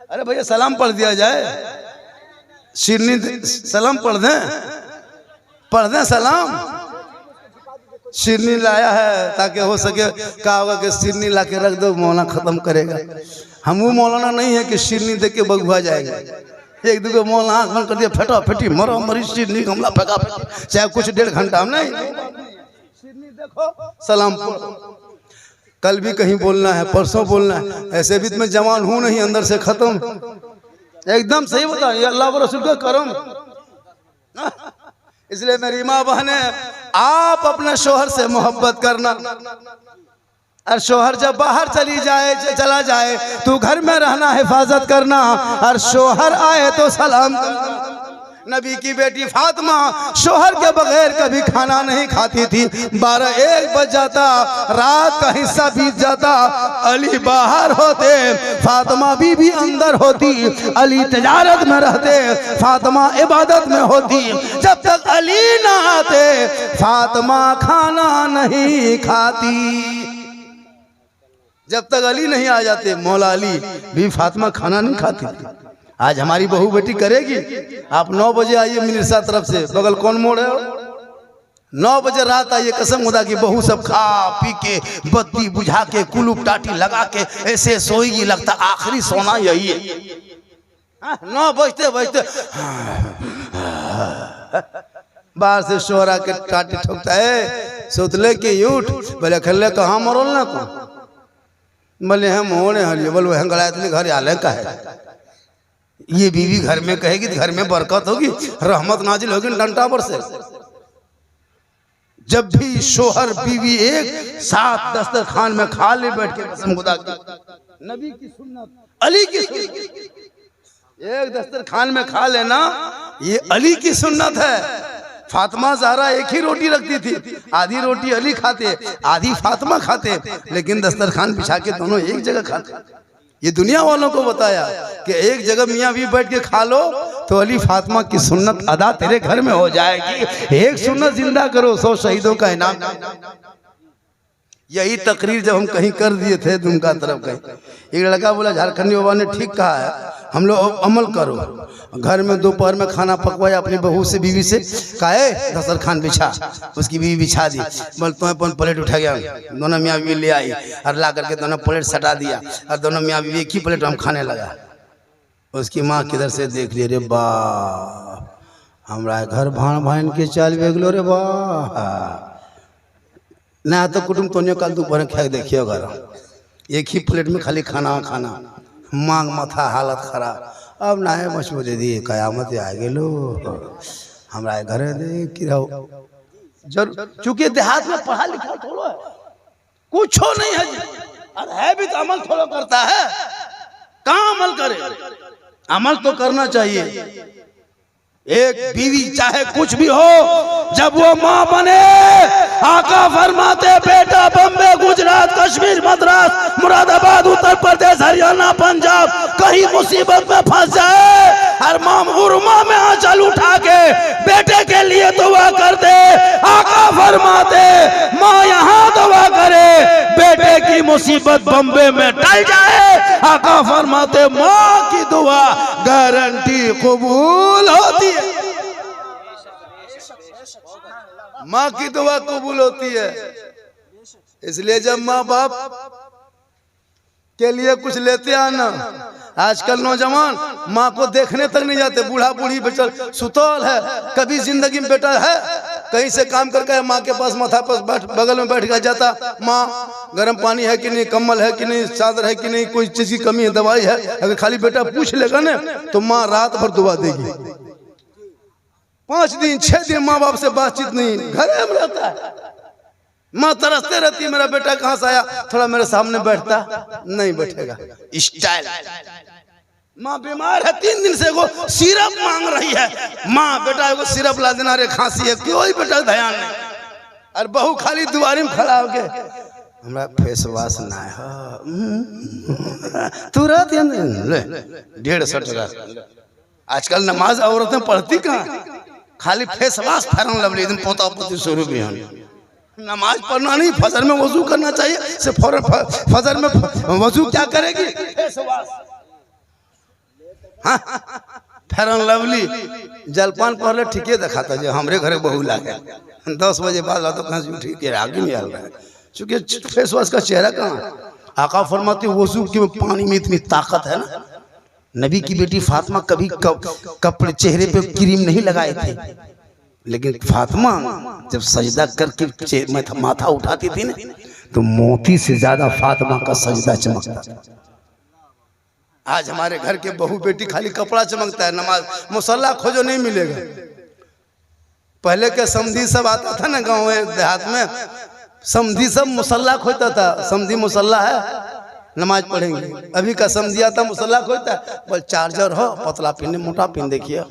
अरे भैया सलाम पढ़ दिया जाए, शिरनी सलाम पढ़ दें सलाम। शिरनी लाया है ताकि हो सके, कहा होगा कि शिरनी ला के रख दो, मौलाना खत्म करेगा। हम वो मौलाना नहीं है कि शिरनी देख के बगुआ जाएगा। एक दूसरे मौलाना आंख बंद कर दिया, फेटा फेटी मरो मरी शिरनी गमला फेंका फेंकी, चाहे कुछ 1.5 घंटा में नहीं। शिरनी देखो, सलाम पढ़ो। कल भी कहीं बोलना है, परसों बोलना है, ऐसे भी मैं जवान हूं नहीं, अंदर से खत्म। एकदम सही बता, ये अल्लाह व रसूल का करम। इसलिए मेरी माँ बहने, आप अपने शोहर से मोहब्बत करना, और शोहर जब बाहर चला जाए तो घर में रहना, हिफाजत करना, और शोहर आए तो सलाम करना। नबी की बेटी फातिमा शोहर के बगैर कभी खाना नहीं खाती थी। 12-1 बज जाता, रात का हिस्सा बीत जाता, अली बाहर होते, फातिमा बीबी अंदर होती। अली तिजारत में रहते, फातिमा इबादत में होती। जब तक अली ना आते फातिमा खाना नहीं खाती। जब तक अली नहीं आ जाते, मौला अली भी फातिमा खाना नहीं खाती थी। आज हमारी बहू बेटी करेगी। आप 9 बजे आइए मिर्सा तरफ से, बगल कौन मोड़ है, 9 बजे रात आइए, कसम खुदा की बहू सब खा पी के बत्ती बुझा के कुलूप टाटी लगा के ऐसे सोएगी, लगता आखिरी सोना यही है। 9 बजते बजते बाहर से शोहरा के टाटी ठोकता है, सोतले के उठ, बोले खल्ले कहाँ मरोल ना को, बोले हम होने हलिए, बोल वह गलायत घर आले का है। ये बीवी घर में कहेगी तो घर में बरकत होगी, रहमत नाजिल होगी डंटा पर से। जब भी शोहर बीवी एक साथ दस्तरखान में खा ले बैठ के, कसम खुदा की, नबी की सुन्नत, अली की सुन्नत, एक दस्तरखान में खा लेना, ये अली की सुन्नत है। फातिमा ज़हरा एक ही रोटी रखती थी, आधी रोटी अली खाते, आधी फातिमा खाते, लेकिन दस्तरखान बिछा के दोनों एक जगह खाते। ये दुनिया वालों को बताया कि एक जगह मियाँ भी बैठ के खा लो तो अली फातिमा की सुन्नत अदा तेरे घर में हो जाएगी। एक सुन्नत जिंदा करो, 100 शहीदों का इनाम। यही तकरीर जब हम कहीं कर दिए थे दुमका तरफ कहीं, एक लड़का बोला झारखंडी बाबा ने ठीक कहा है, हम लोग अमल करो। घर में दोपहर में खाना पकवाया अपनी बहू से, बीवी से, काहे दस्तरखान बिछा, उसकी बीवी बिछा दी। बोल तो अपन प्लेट उठा गया, दोनों मियाँ बीवी ले आई और ला करके दोनों प्लेट सटा दिया, और दोनों मियाँ बीवी एक ही प्लेट हम खाने लगा। उसकी माँ किधर से देख ली, रे बा हमारा घर भाण भाइन के चाल बेगलो रे बा ना, तो कुटुंब तो कल दोपहर खा देखिए घर, एक ही प्लेट में खाली खाना मांग माथा हालत खराब। अब ना है मशहूर दे दिए, कयामत आ गेलो हमारा घर दे कि रहो। जरूर चूंकि देहात में पढ़ा लिखा थोड़ा है, कुछ नहीं है, और है भी तो अमल थोड़ा करता है। कहाँ अमल करे, अमल तो करना चाहिए। एक बीवी चाहे कुछ भी हो, जब वो माँ बने, आका फरमाते बेटा बम्बे, गुजरात, कश्मीर, मद्रास, मुरादाबाद, उत्तर प्रदेश, हरियाणा, पंजाब कहीं मुसीबत में फंस जाए, हर माँ उर्मा में आंचल उठा के बेटे के लिए दुआ कर दे। आका फरमाते माँ यहाँ दुआ करे, बेटे की मुसीबत बम्बे में टल जाए, आका फरमाते माँ की दुआ गारंटी कबूल होती है। माँ की दुआ कबूल होती है। इसलिए जब माँ बाप के लिए कुछ लेते आना, आजकल नौजवान माँ को देखने तक नहीं जाते, बूढ़ा बूढ़ी बेचल सुतौल है, कभी जिंदगी में बेटा है कहीं से काम करके माँ के पास माथा पर बगल में बैठ कर जाता, माँ गर्म पानी है कि नहीं, कम्बल है कि नहीं, चादर है कि नहीं, कोई चीज की कमी है, दवाई है। अगर खाली बेटा पूछ लेगा ना तो माँ रात भर दुआ देगी। 5 दिन 6 दिन माँ बाप से बातचीत नहीं, घर में रहता है। माँ तरसते रहती मेरा बेटा कहाँ से आया, थोड़ा मेरे सामने बैठता, नहीं बैठेगा, स्टाइल। माँ बीमार है 3 दिन से, वो सिरप मांग रही है, माँ बेटा वो सिरप ला देना, रे खांसी है, क्यों बेटा ध्यान नहीं। और बहू खाली दुआरी में खड़ा हो गए, हमरा फेस वॉश ना है तुरंत 150 टका। आजकल नमाज औरतें पढ़ती कहाँ, खाली फेस वॉश फेरन लवली एकदम पोता पोती शुरू भी हम। नमाज पढ़ना नहीं, फजर में वजू करना चाहिए, से फौरन फजर में वजू क्या करेगी, फेस वॉश। हाँ फेरन लवली जलपान पहले ठीके दिखाता जो हमरे घरे बहू लागे 10 बजे बाद ला तो कहाँ से उठी के आगे नहीं आ रहा है, चूंकि फेस वॉश का चेहरा कहाँ। आका फरमाते वजू के पानी में इतनी ताकत है ना, नबी की बेटी फातिमा कभी कपड़े चेहरे पे क्रीम नहीं लगाए थे, लेकिन फातिमा जब सजदा करके माथा उठाती थी ना तो मोती से ज्यादा फातिमा का सजदा चमकता था। आज हमारे घर के बहू बेटी खाली कपड़ा चमकता है, नमाज मुसल्ला खोजो नहीं मिलेगा। पहले के समधी सब आता था ना गाँव देहात में, समधी सब मुसल्ला खोजता था, समधी मुसल्ला है नमाज पढ़ेंगे। अभी का समझी आता मुसल्ला खोजता है, बोल चार्जर हो पतला पिन मोटा पिन देखिए।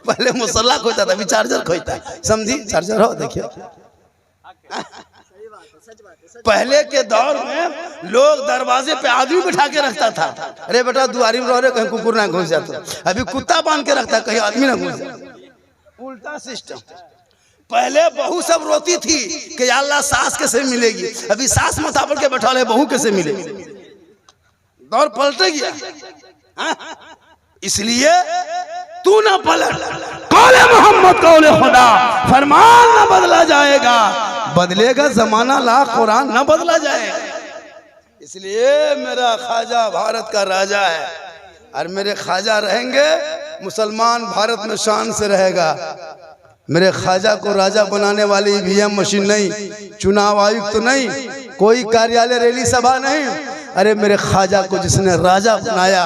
पहले मुसल्ला खोजता था, अभी चार्जर खोजता है, समझी चार्जर हो देखिए। पहले के दौर में लोग दरवाजे पे आदमी बिठा के रखता था, अरे बेटा दुआरी में रह रहे कहीं कुकुर ना घुस जाता, अभी कुत्ता बांध के रखता कहीं आदमी ना घुस जाता, उल्टा सिस्टम। पहले बहू सब रोती थी कि या अल्लाह सास कैसे मिलेगी, अभी सास माथा पर के बैठा ले बहू कैसे मिलेगी, दौर पलट गया। इसलिए तू ना पलट, कौले मोहम्मद कौले खुदा, फरमान ना बदला जाएगा, बदलेगा जमाना ला कुरान ना बदला जाएगा। इसलिए मेरा ख्वाजा भारत का राजा है, और मेरे ख्वाजा रहेंगे मुसलमान भारत में शान से रहेगा। मेरे ख्वाजा को राजा बनाने वाली ईवीएम मशीन नहीं, चुनाव आयुक्त तो नहीं, कोई कार्यालय रैली सभा नहीं, अरे मेरे ख्वाजा को जिसने राजा बनाया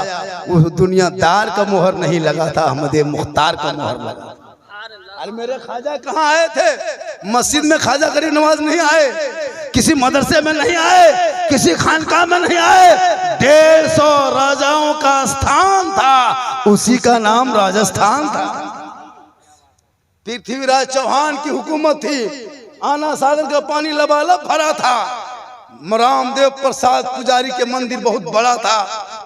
वो दुनियादार का मोहर नहीं लगा था, अहमद मुख्तार का मोहर लगा। अरे मेरे ख्वाजा कहाँ आए थे, मस्जिद में ख्वाजा करीब नमाज नहीं आए, किसी मदरसे में नहीं आए, किसी खानकाह में नहीं आए, 150 राजाओं का स्थान था, उसी का नाम राजस्थान था। पृथ्वीराज चौहान की हुकूमत थी, आना सागर का पानी लबालब भरा था, रामदेव प्रसाद पुजारी के मंदिर बहुत बड़ा था,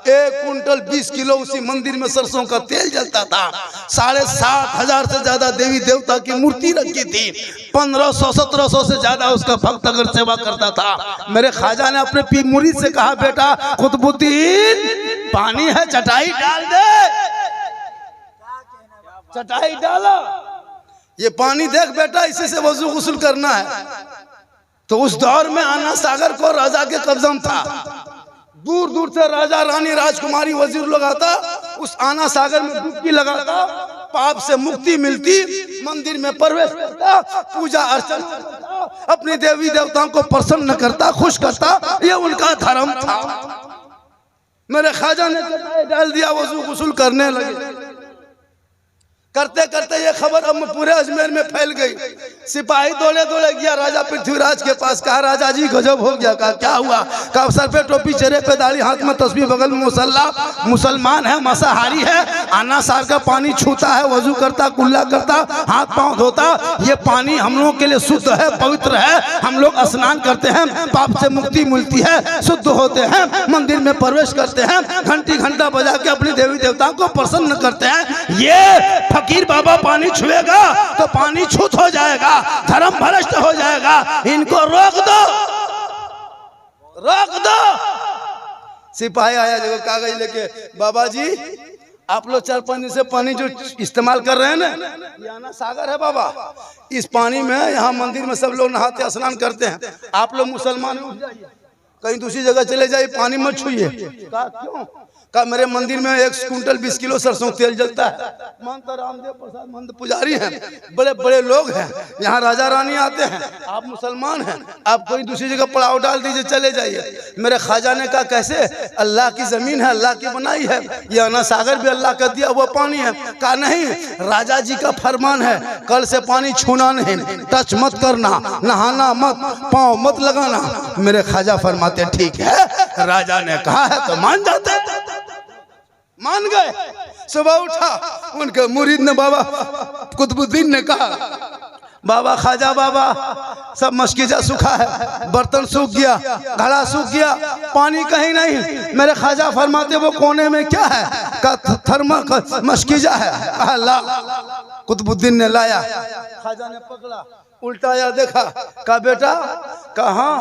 1 कुंटल 20 किलो उसी मंदिर में सरसों का तेल जलता था, 7,500 से ज्यादा देवी देवता की मूर्ति रखी थी, 1500-1700 से ज्यादा उसका भक्त अगर सेवा करता था। मेरे ख्वाजा ने अपने पीर मुरीद से कहा, बेटा कुतुबुद्दीन पानी है चटाई डाल दे, चटाई डाला, ये पानी देख बेटा इसी से वजू गुस्ल करना है। तो उस दौर में आना सागर को राजा के कब्जा में था, दूर दूर से राजा रानी राजकुमारी वजीर लोग आता, उस आना सागर में डुबकी लगाता, पाप से मुक्ति मिलती, मंदिर में प्रवेश करता, पूजा अर्चना करता, अपनी देवी देवताओं को प्रसन्न करता, खुश करता, ये उनका धर्म था। मेरे ख्वाजा ने चटाई डाल दिया, वजू गुस्ल करने लगे। करते करते ये खबर अब पूरे अजमेर में फैल गई। सिपाही दौड़े दौड़े गया राजा पृथ्वीराज के पास, कहा राजा जी गजब हो गया। कहा क्या हुआ? कहा सर पे टोपी, चेहरे पे दाढ़ी, हाथ में तस्बीह, बगल में मुसल्ला, मुसलमान है, मांसाहारी है, आना सार का पानी छूता है, वजू करता, कुल्ला करता, हाथ पांव धोता, ये पानी हम लोगों के लिए शुद्ध है, पवित्र है, हम लोग स्नान करते हैं, पाप से मुक्ति मिलती है, शुद्ध होते हैं, मंदिर में प्रवेश करते हैं, घंटी घंटा बजा के अपनी देवी देवताओं को प्रसन्न करते हैं। ये फकीर बाबा पानी छुएगा तो पानी छूत हो जाएगा, धर्म भ्रष्ट हो जाएगा, इनको रोक दो, रोक दो। सिपाही आया जो कागज लेके, बाबा जी आप लोग 4-5 दिन से पानी जो इस्तेमाल कर रहे हैं ना, ये आना सागर है बाबा, इस पानी में यहाँ मंदिर में सब लोग नहाते स्नान करते हैं, आप लोग मुसलमान उठ जाइए, कहीं दूसरी जगह चले जाइए, पानी मत छूइए। कहा क्यों? कहा मेरे मंदिर में 1 कुंटल 20 किलो सरसों तेल जलता है। मानता रामदेव प्रसाद मंद पुजारी हैं, बड़े बड़े लोग हैं, यहाँ राजा रानी आते हैं, आप मुसलमान हैं, आप कोई दूसरी जगह पड़ाव डाल दीजिए, चले जाइए। मेरे ख्वाजा ने कहा कैसे? अल्लाह की जमीन है, अल्लाह की बनाई है, ये अना सागर भी अल्लाह का दिया हुआ पानी है। कहा नहीं, राजा जी का फरमान है, कल से पानी छूना नहीं, टच मत करना, नहाना मत, पाँव मत लगाना। मेरे ख्वाजा फरमाते ठीक है, राजा ने कहा है तो मान जाते। मान गए। सुबह उठा, उनके मुरीद ने बाबा कुतुबुद्दीन ने कहा बाबा ख्वाजा बाबा सब मशकीजा सूखा है, बर्तन सूख गया, घड़ा सूख गया, पानी कहीं नहीं। मेरे ख्वाजा फरमाते वो कोने में क्या है? का थर्मा मशकीजा है। अल्लाह कुतुबुद्दीन ने लाया, ख्वाजा ने पकड़ा, उल्टाया, देखा, कहा बेटा कहाँ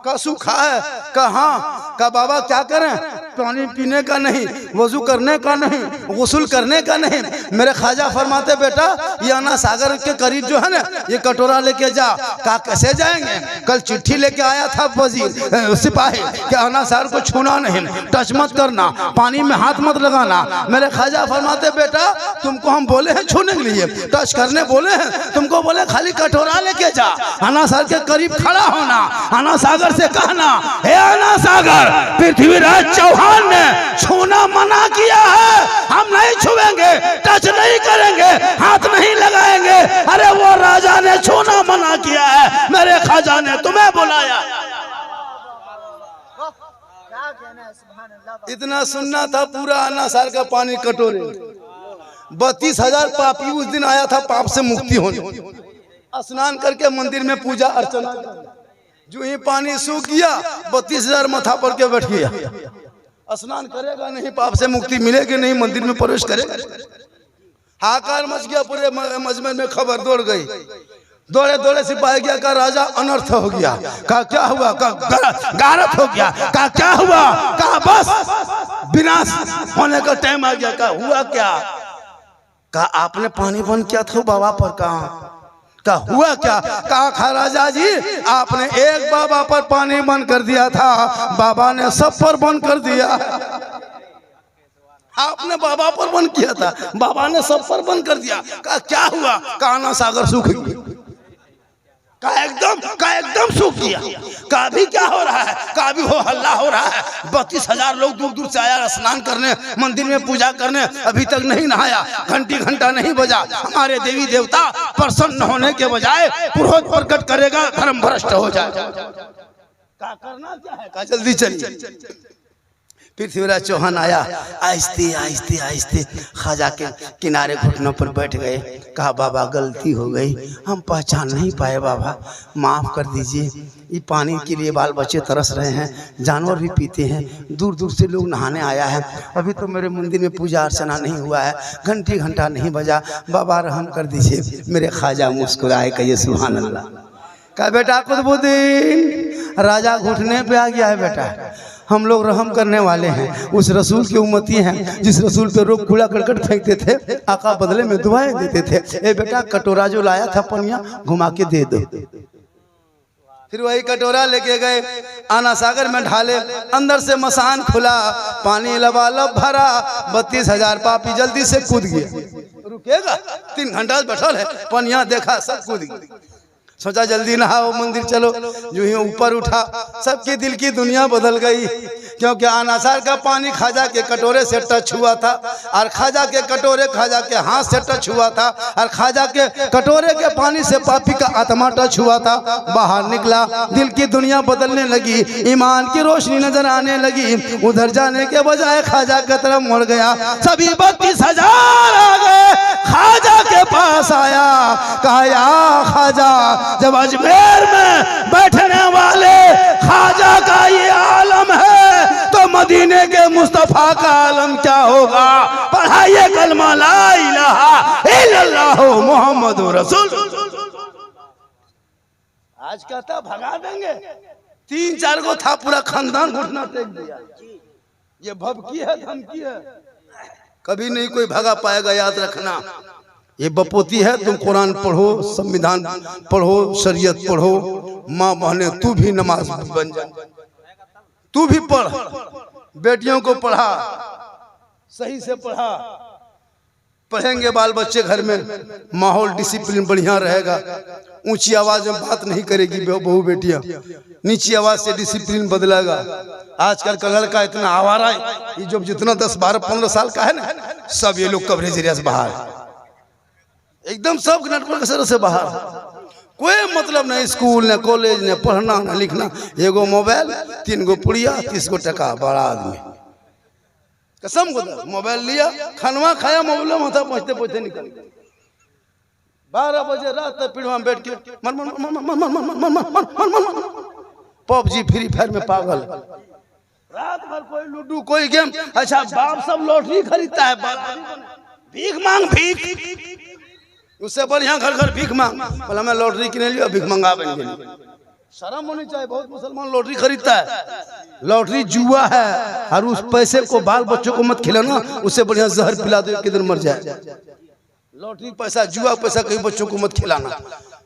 का सूखा है? कहाँ? का बाबा क्या करें? पानी पीने का नहीं, वजू करने का नहीं, गुस्ल करने का नहीं। मेरे ख्वाजा फरमाते बेटा ये अना सागर के करीब जो है ना, ये कटोरा लेके जा। कहा कैसे जाएंगे? कल चिट्ठी लेके आया था वजीर सिपाही कि अना सागर को छूना नहीं, टच मत करना, पानी में हाथ मत लगाना। मेरे ख्वाजा फरमाते बेटा तुमको हम बोले हैं छूने के लिए, टच करने बोले हैं, तुमको बोले खाली कटोरा लेके जा, अना सागर के करीब खड़ा होना, अना सागर से कहना हे अना सागर पृथ्वीराज चौहान ने छूना मना किया है, हम नहीं छुएंगे, टच नहीं करेंगे, हाथ नहीं लगाएंगे। अरे वो राजा ने छूना मना किया है, मेरे ख्वाजा ने तुम्हें बुलाया। इतना सुनना था पूरा अना सागर का पानी कटोरे। 32,000 पापी उस दिन आया था पाप से मुक्ति होने, स्नान करके मंदिर में पूजा अर्चना। जो ही पानी सूख गया 32,000 माथा पर के बैठ गया। स्नान करेगा नहीं, पाप से मुक्ति मिलेगी नहीं, मंदिर में प्रवेश करेगा। हाकार मच गया, पूरे मजमे में खबर दौड़ गई। दौड़े दौड़े सिपाही गया, का राजा अनर्थ हो गया। कहा क्या हुआ? का गारत हो गया। कहा क्या हुआ? कहा बस विनाश होने का टाइम आ गया। कहा हुआ क्या? कहा आपने पानी बंद किया था बाबा पर। कहा का हुआ क्या? कहा राजा जी आपने एक बाबा पर पानी बंद कर दिया था, बाबा ने सब पर बंद कर दिया। आपने बाबा पर बंद किया था, बाबा ने सब पर बंद कर दिया। कहा क्या हुआ? कहा अना सागर सूख गया। कहा एकदम सूख गया। कहा भी क्या हो रहा है? कहा भी हो हल्ला हो रहा है, 32,000 लोग दूर दूर से आया स्नान करने, मंदिर में पूजा करने, अभी तक नहीं नहाया, घंटा नहीं बजा। हमारे देवी देवता प्रसन्न होने के बजाय पुरोहित प्रकट करेगा, धर्म भ्रष्ट हो जाए। क्या करना क्या है? कहा जल्दी चलिए। पृथ्वीराज चौहान आया, आहिस्ते आहिस्ते आहिस्ते ख्वाजा के किनारे घुटनों पर बैठ गए। कहा बाबा गलती हो गई, हम पहचान नहीं पाए, बाबा माफ़ कर दीजिए। ये पानी के लिए बाल बच्चे तरस रहे हैं, जानवर भी पीते हैं, दूर दूर से लोग नहाने आया है, अभी तो मेरे मंदिर में पूजा अर्चना नहीं हुआ है, घंटा नहीं बजा, बाबा रहम कर दीजिए। मेरे ख्वाजा मुस्कुराए, कहिए सुभान अल्लाह। कहा बेटा कुतुबुद्दीन राजा घुटने पे आ गया है बेटा, हम लोग रहम करने वाले हैं, उस रसूल की उम्मती हैं जिस रसूल पे रोग कूड़ा करकट फेंकते थे, आका बदले में दुआएं देते थे। ए बेटा कटोरा जो लाया था पनिया घुमा के दे दो। फिर वही कटोरा लेके गए, अना सागर में ढाले, अंदर से मसान खुला, पानी लबालब भरा। 32,000 पापी जल्दी से कूद गया। रुकेगा 3 घंटा बैठल है, पनिया देखा सब कूद गया। सोचा जल्दी नहाओ, मंदिर चलो। जो ही ऊपर उठा, सबके दिल की दुनिया बदल गई, क्योंकि अना सागर का पानी ख्वाजा के कटोरे से टच हुआ था, और ख्वाजा के कटोरे ख्वाजा के हाथ से टच हुआ था, और ख्वाजा के कटोरे के पानी से पापी का आत्मा टच हुआ था। बाहर निकला, दिल की दुनिया बदलने लगी, ईमान की रोशनी नजर आने लगी। उधर जाने के बजाय ख्वाजा की तरफ मुड़ गया। सभी 32,000 आ गए, ख्वाजा के पास आया, कहा या ख्वाजा, जब अजमेर में बैठने वाले ख्वाजा का ये आलम है तो मदीने के मुस्तफा का आलम क्या होगा? पढ़ाइए कलमा ला इलाहा इल्लल्लाह मुहम्मदुर रसूल। आज कहता भगा देंगे, 3-4 को था, पूरा खानदान घुटना टेक दिया। ये भभकी है, धमकी है, कभी नहीं कोई भगा पाएगा, याद रखना। ये बपोती है, तुम कुरान पढ़ो, संविधान पढ़ो, शरीयत पढ़ो, माँ बहने तू भी नमाज बन जा। तू भी पढ़, बेटियों को पढ़ा, सही से पढ़ा। पढ़ेंगे बाल बच्चे घर में, माहौल डिसिप्लिन बढ़िया रहेगा। ऊंची आवाज में बात नहीं करेगी बहू बेटियां, नीची आवाज से डिसिप्लिन बदलेगा। आजकल का लड़का इतना आवारा है, ये जो जितना 10, 12, 15 साल का है ना, सब ये लोग कवरेज एरिया से बाहर, एकदम सब नेटवर्क से बाहर। कोई मतलब नहीं, स्कूल न कॉलेज न पढ़ना न लिखना, एगो मोबाइल, 3 गो पुड़िया, 30 गो टका, बड़ा आदमी। कसम खुदा, मोबाइल लिया, खानवा खाया, मोबाइल में था, पहुंचते पहुंचते निकल गए। 12 बजे रात तक पीढ़वा में बैठ के मन मन मन मन मन मन मन मन मन मन पबजी फ्री फायर में पागल। रात भर कोई लूडो कोई गेम। अच्छा बाप सब लॉटरी खरीदता है, भीख मांग भीख, उससे बढ़िया घर घर भीख मांग। बोला मैं लॉटरी किने लिया, भीख मंगा बन गई। शर्म होनी चाहिए। बहुत मुसलमान लॉटरी खरीदता है, लॉटरी जुआ है, और उस पैसे को बाल बच्चों को मत खिलाना, उससे बढ़िया जहर पिला दो, किधर मर जाए। लॉटरी पैसा, जुआ पैसा कई बच्चों को मत खिलाना,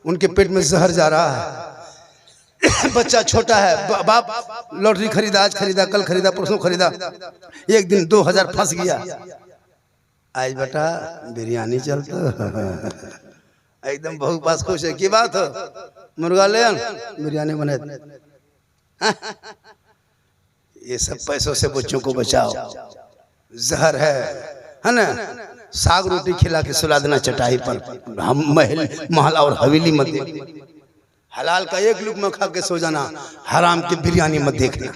उनके पेट में जहर जा रहा है। बच्चा छोटा है, बाप लॉटरी खरीदा, आज खरीदा, कल खरीदा, परसों खरीदा, एक दिन 2000 फंस गया। आज बेटा बिरयानी चलता, एकदम बहू पास खुश है। की बात हो, मुर्गा ले बिरयानी बने। ये सब पैसों से बच्चों को बचाओ, जहर है ना। साग रोटी खिला के सुला देना चटाई पर, हम महल और हवेली मत देखना। हलाल का एक लुकमा खा के सो जाना, हराम की बिरयानी मत देखना।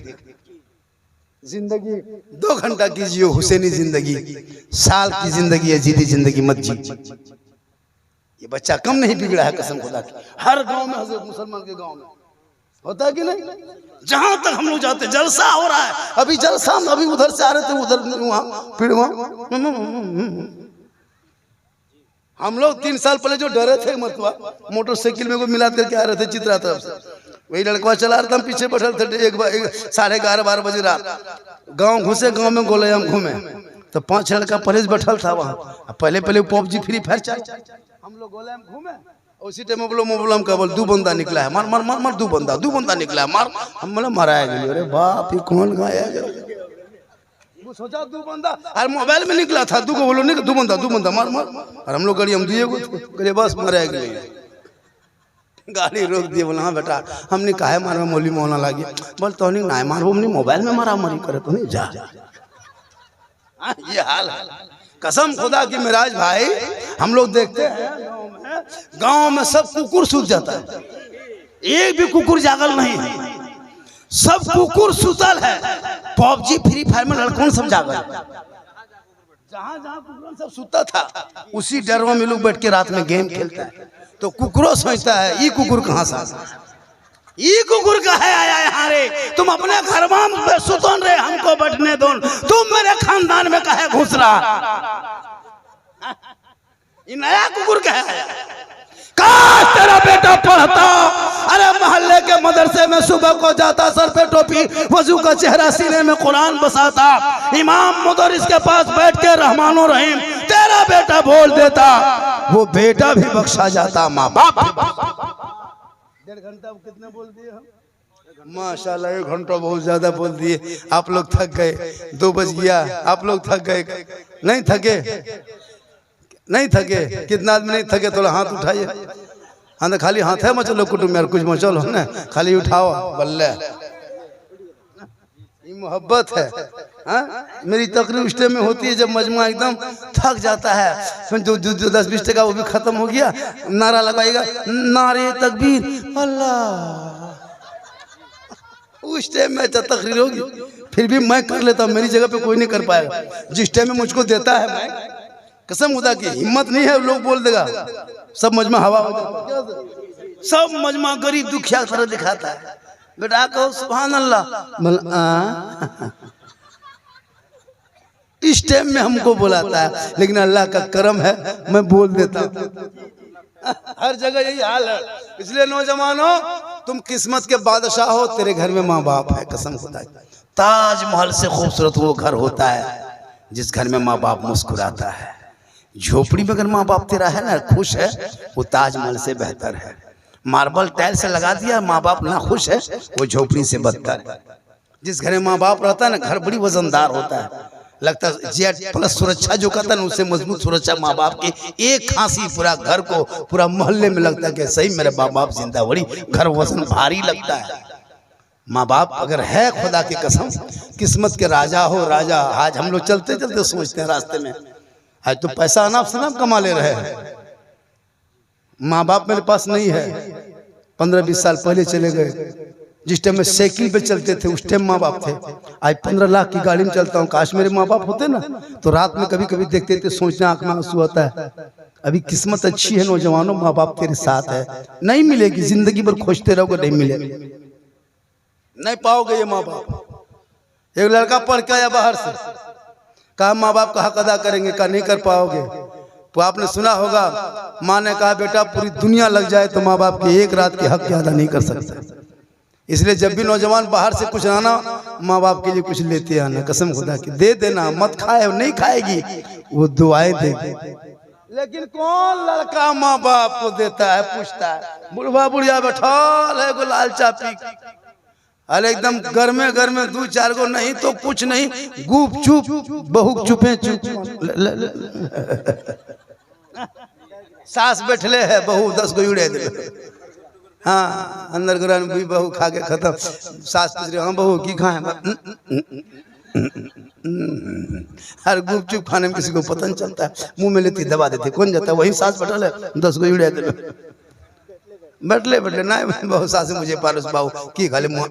जिंदगी 2 घंटा की जियो, हुसैनी जिंदगी, साल की जिंदगी है, जीदी जिंदगी मत जी। ये बच्चा कम नहीं बिगड़ा है, कसम खुदा की। हर गांव में, हजरत मुसलमान के गांव में होता है कि नहीं? जहां तक हम लोग जाते जलसा हो रहा है। अभी जलसा, अभी उधर से आ रहे थे, उधर वहां पीड़वा। हम लोग 3 साल पहले जो डरे थे, मतलब मोटरसाइकिल में को मिला करके आ रहे थे चित्रा तरफ से, वही लड़का चला रहा था, हम पीछे बैठे थे। 11:30 12 बजे रात गांव घुसे, गांव में गोले हम घूमे तो 5 लड़का परहेज बैठल था वहाँ। पहले पबजी फ्री फायर चल, हम लोग गोले में घूमे। उसी टाइम मोबलम का बोल 2 बंदा निकला है, मार मार मार मार, 2 बंदा निकला है, मार। हम बोले मराया गया। अरे बाप, ये कौन गाया गया? वो सोचा 2 बंदा, और मोबाइल में निकला था, 2 को बोलो नहीं, 2 बंदा मार मार। और हम लोग गाड़ी हम दिए को बस मराया गया। गाड़ी रोक दिए, बोला हाँ बेटा, हमने काहे मार में मोली मोहना लगी। बोल तो नहीं ना मार, हमने मोबाइल में मारा मरी करे तो नहीं जा। ये हाल है, कसम खुदा की मिराज भाई। हम लोग देखते हैं गांव में सब कुकुर सूत जाता है, एक भी कुकुर जागल नहीं है, सब कुकुर सुतल है। पबजी फ्री फायर में लड़कों सब जागल। जहां जहां कुकुर सब सुता था, उसी डरवा में लोग बैठ के रात में गेम खेलता है। तो कुकुरों सोचता है ये कुकुर कहाँ से, ये कुकुर का है आया यहाँ रे, तुम अपने घर में सुतन रे, हमको बैठने दो, तुम मेरे खानदान में कहे घुस रहा। ये नया कुकुर का है। काश तेरा बेटा पढ़ता, अरे मोहल्ले के मदरसे में सुबह को जाता, सर पे टोपी, वजू का चेहरा, सीने में कुरान बसाता, इमाम मुदर्रिस के पास बैठ के रहमानो रहीम तेरा बेटा बोल देता, वो बेटा भी बख्शा जाता, माँ बाप भी बख्शा। 1.5 घंटा कितने बोल दिए हम? माशाल्लाह 1 घंटा बहुत ज्यादा बोल दिए। आप लोग थक गए, 2 बज गया, आप लोग थक गए? नहीं थके? नहीं थके? कितना आदमी नहीं थके? थोड़ा हाथ उठाइए। हाँ तो खाली हाथ है मचलो कुटुंब यार, कुछ मचलो ना, खाली उठाओ। बल्ले ये मोहब्बत है। हाँ मेरी तकरीर उस टाइम में होती है जब मजमा एकदम थक जाता है, फिर जो 10-20 टका वो भी खत्म हो गया, नारा लगाएगा, नारे तकबीर अल्लाह। उस टाइम में तकरीर होगी, फिर भी मैं कर लेता हूँ, मेरी जगह पे कोई नहीं कर पाएगा। जिस टाइम में मुझको देता है, मैं कसम खुदा की हिम्मत नहीं है, लोग बोल देगा, सब मजमा हवा हो जाता, सब मजमा गरीब दुखिया तरह दिखाता है। बेटा कहो सुभान अल्लाह। इस टाइम में हमको बुलाता है, लेकिन अल्लाह का करम है मैं बोल देता हूँ। हर जगह यही हाल है। इसलिए नौजवानों, तुम किस्मत के बादशाह हो, तेरे घर में माँ बाप है। कसम खुदा की, ताजमहल से खूबसूरत वो घर होता है जिस घर में माँ बाप मुस्कुराता है। झोपड़ी में अगर माँ बाप तेरा है ना खुश है, वो ताजमहल से बेहतर है। मार्बल टाइल से लगा दिया, माँ बाप ना खुश है, वो झोपड़ी से बदतर है। जिस घर में माँ बाप रहता है ना, घर बड़ी वजनदार होता है, लगता है जेड प्लस सुरक्षा जो कहता है ना, उससे मजबूत सुरक्षा माँ बाप की। एक खांसी पूरा घर को, पूरा मोहल्ले में लगता है कि सही मेरे माँ बाप जिंदा, बड़ी घर वजन भारी लगता है। माँ बाप अगर है, खुदा की कसम, किस्मत के राजा हो राजा। आज हम लोग चलते चलते सोचते हैं रास्ते में, आज तो पैसा अनाप शनाप कमा ले रहे हैं, माँ बाप मेरे पास नहीं है। 15-20 साल पहले चले गए, जिस टाइम में साइकिल पे चलते थे उस टाइम माँ बाप थे। आज 15 लाख की गाड़ी में चलता हूँ, काश मेरे माँ बाप होते ना, तो रात में कभी कभी देखते थे, सोचना आंख में आंसू आता है। अभी किस्मत अच्छी है नौजवानों, माँ बाप तेरे साथ है, नहीं मिलेगी, जिंदगी भर खोजते रहोगे, नहीं मिलेगी, नहीं पाओगे ये माँ बाप। एक लड़का पढ़ के आया बाहर से, कहा माँ बाप का हक अदा करेंगे, कहा नहीं कर पाओगे। तो आपने सुना होगा, माँ ने कहा बेटा पूरी दुनिया लग जाए तो माँ बाप के एक रात के हक अदा नहीं कर सकते। इसलिए जब भी नौजवान बाहर से कुछ आना, माँ बाप के लिए कुछ लेते आना, कसम खुदा की दे देना, मत खाए, नहीं खाएगी वो दुआएं देगी। लेकिन कौन लड़का माँ बाप को देता है, पूछता है। बुढ़वा बुढ़िया बैठा है को लाल चा पी, अरे एकदम घर में 2-4 गो नहीं तो कुछ नहीं, गुप चुप बहु चुपे चुप। सास बैठले है, बहू 10 गो उड़े दे। हाँ, अंदर ग्रहण भी बहू खा के खत्म। सास पूछ रही, हाँ बहू की खाए? हर गुपचुप खाने में किसी को पता नहीं चलता है, मुंह में लेती दबा देती, कौन जाता है? वही सास बैठल है, 10 गो उड़े दे। बैठले ना बहु सास मुझे पारस बाबू की खाली मुँह।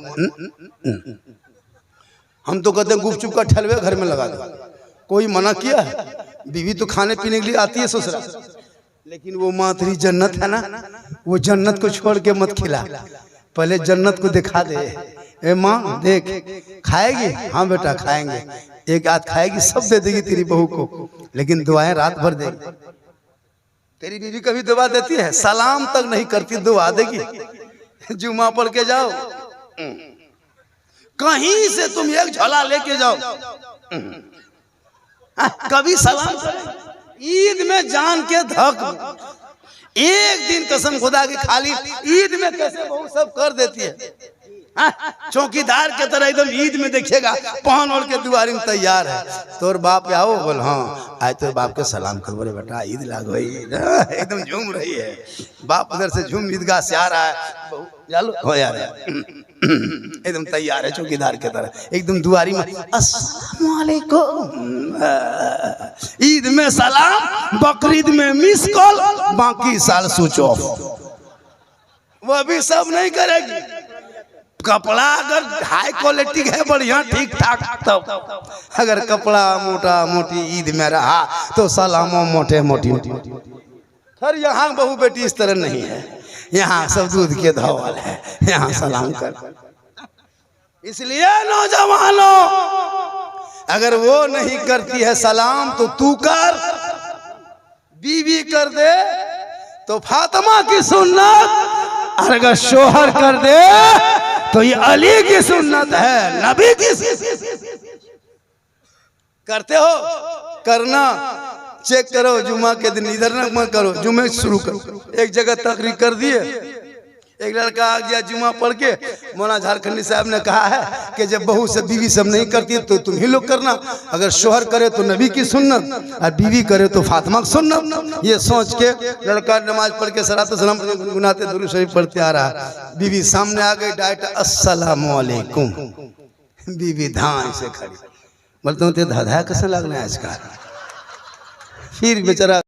हम तो कहते हैं गुपचुप का ठलवे घर में लगा दो, कोई मना किया है? बीवी तो खाने पीने के लिए आती है ससुराल, लेकिन वो माँ तेरी जन्नत है ना, वो जन्नत को छोड़ के मत खिला, पहले जन्नत को दिखा दे। ए माँ देख, खाएगी? हाँ बेटा खाएंगे, एक आध खाएगी, सब दे देगी तेरी बहू को, लेकिन दुआएं रात भर देगी। तेरी बीवी कभी दुआ देती है? सलाम तक नहीं करती, दुआ देगी। जुमा पढ़ के जाओ, कहीं से तुम एक झोला लेके जाओ, कभी सलाम करें? ईद में जान के धक, एक दिन कसम खुदा की खाली ईद में कैसे बहू सब कर देती है। चौकीदार के तरह एकदम ईद में देखिएगा, पहन ओढ़ के दुआरी में तैयार है। तोर बाप आओ, बोल हाँ आज तो बाप के सलाम कर, बोले बेटा ईद लाग गई, एकदम झूम रही है। बाप उधर से झूम ईदगाह से आ रहा है, चलो हो यार एकदम तैयार है चौकीदार के तरह, एकदम दुआरी में अस्सलाम वालेकुम। ईद में सलाम, बकरीद में मिस कॉल, बाकी साल स्विच ऑफ। वो भी सब नहीं करेगी। कपड़ा अगर हाई क्वालिटी है, बढ़िया ठीक ठाक, तब अगर कपड़ा मोटा मोटी ईद में रहा तो सलामो मोटे मोटी। फिर यहाँ बहू बेटी इस तरह नहीं है, यहाँ सब दूध के धौल है, यहाँ सलाम कर। इसलिए नौजवानों, अगर वो नहीं करती है सलाम तो तू कर, बीवी कर दे तो फातिमा की सुन्नत, और अगर शोहर कर दे तो ये अली की सुन्नत है, नबी की। करते हो? करना, चेक करो, जुमा के दिन इधर ना मत करो, जुमे शुरू करो। एक जगह तकरीर कर दिए, एक लड़का आ गया जुमा पढ़ के, मौलाना झारखंडी साहब ने कहा है कि जब बहू से बीवी सब नहीं करती तो तुम ही लोग करना, अगर शोहर करे तो नबी की सुन्नत और बीवी करे तो फातिमा की सुन्नत। ये सोच के लड़का नमाज पढ़ के सलात सलाम गुनाते दुरूद शरीफ पढ़ते आ रहा है। बीवी सामने आ गई, डायरेक्ट अस्सलाम वालेकुम। बीवी धान से खड़ी, बोलते हो धाधा कैसे लगना है आज का। फिर बेचारा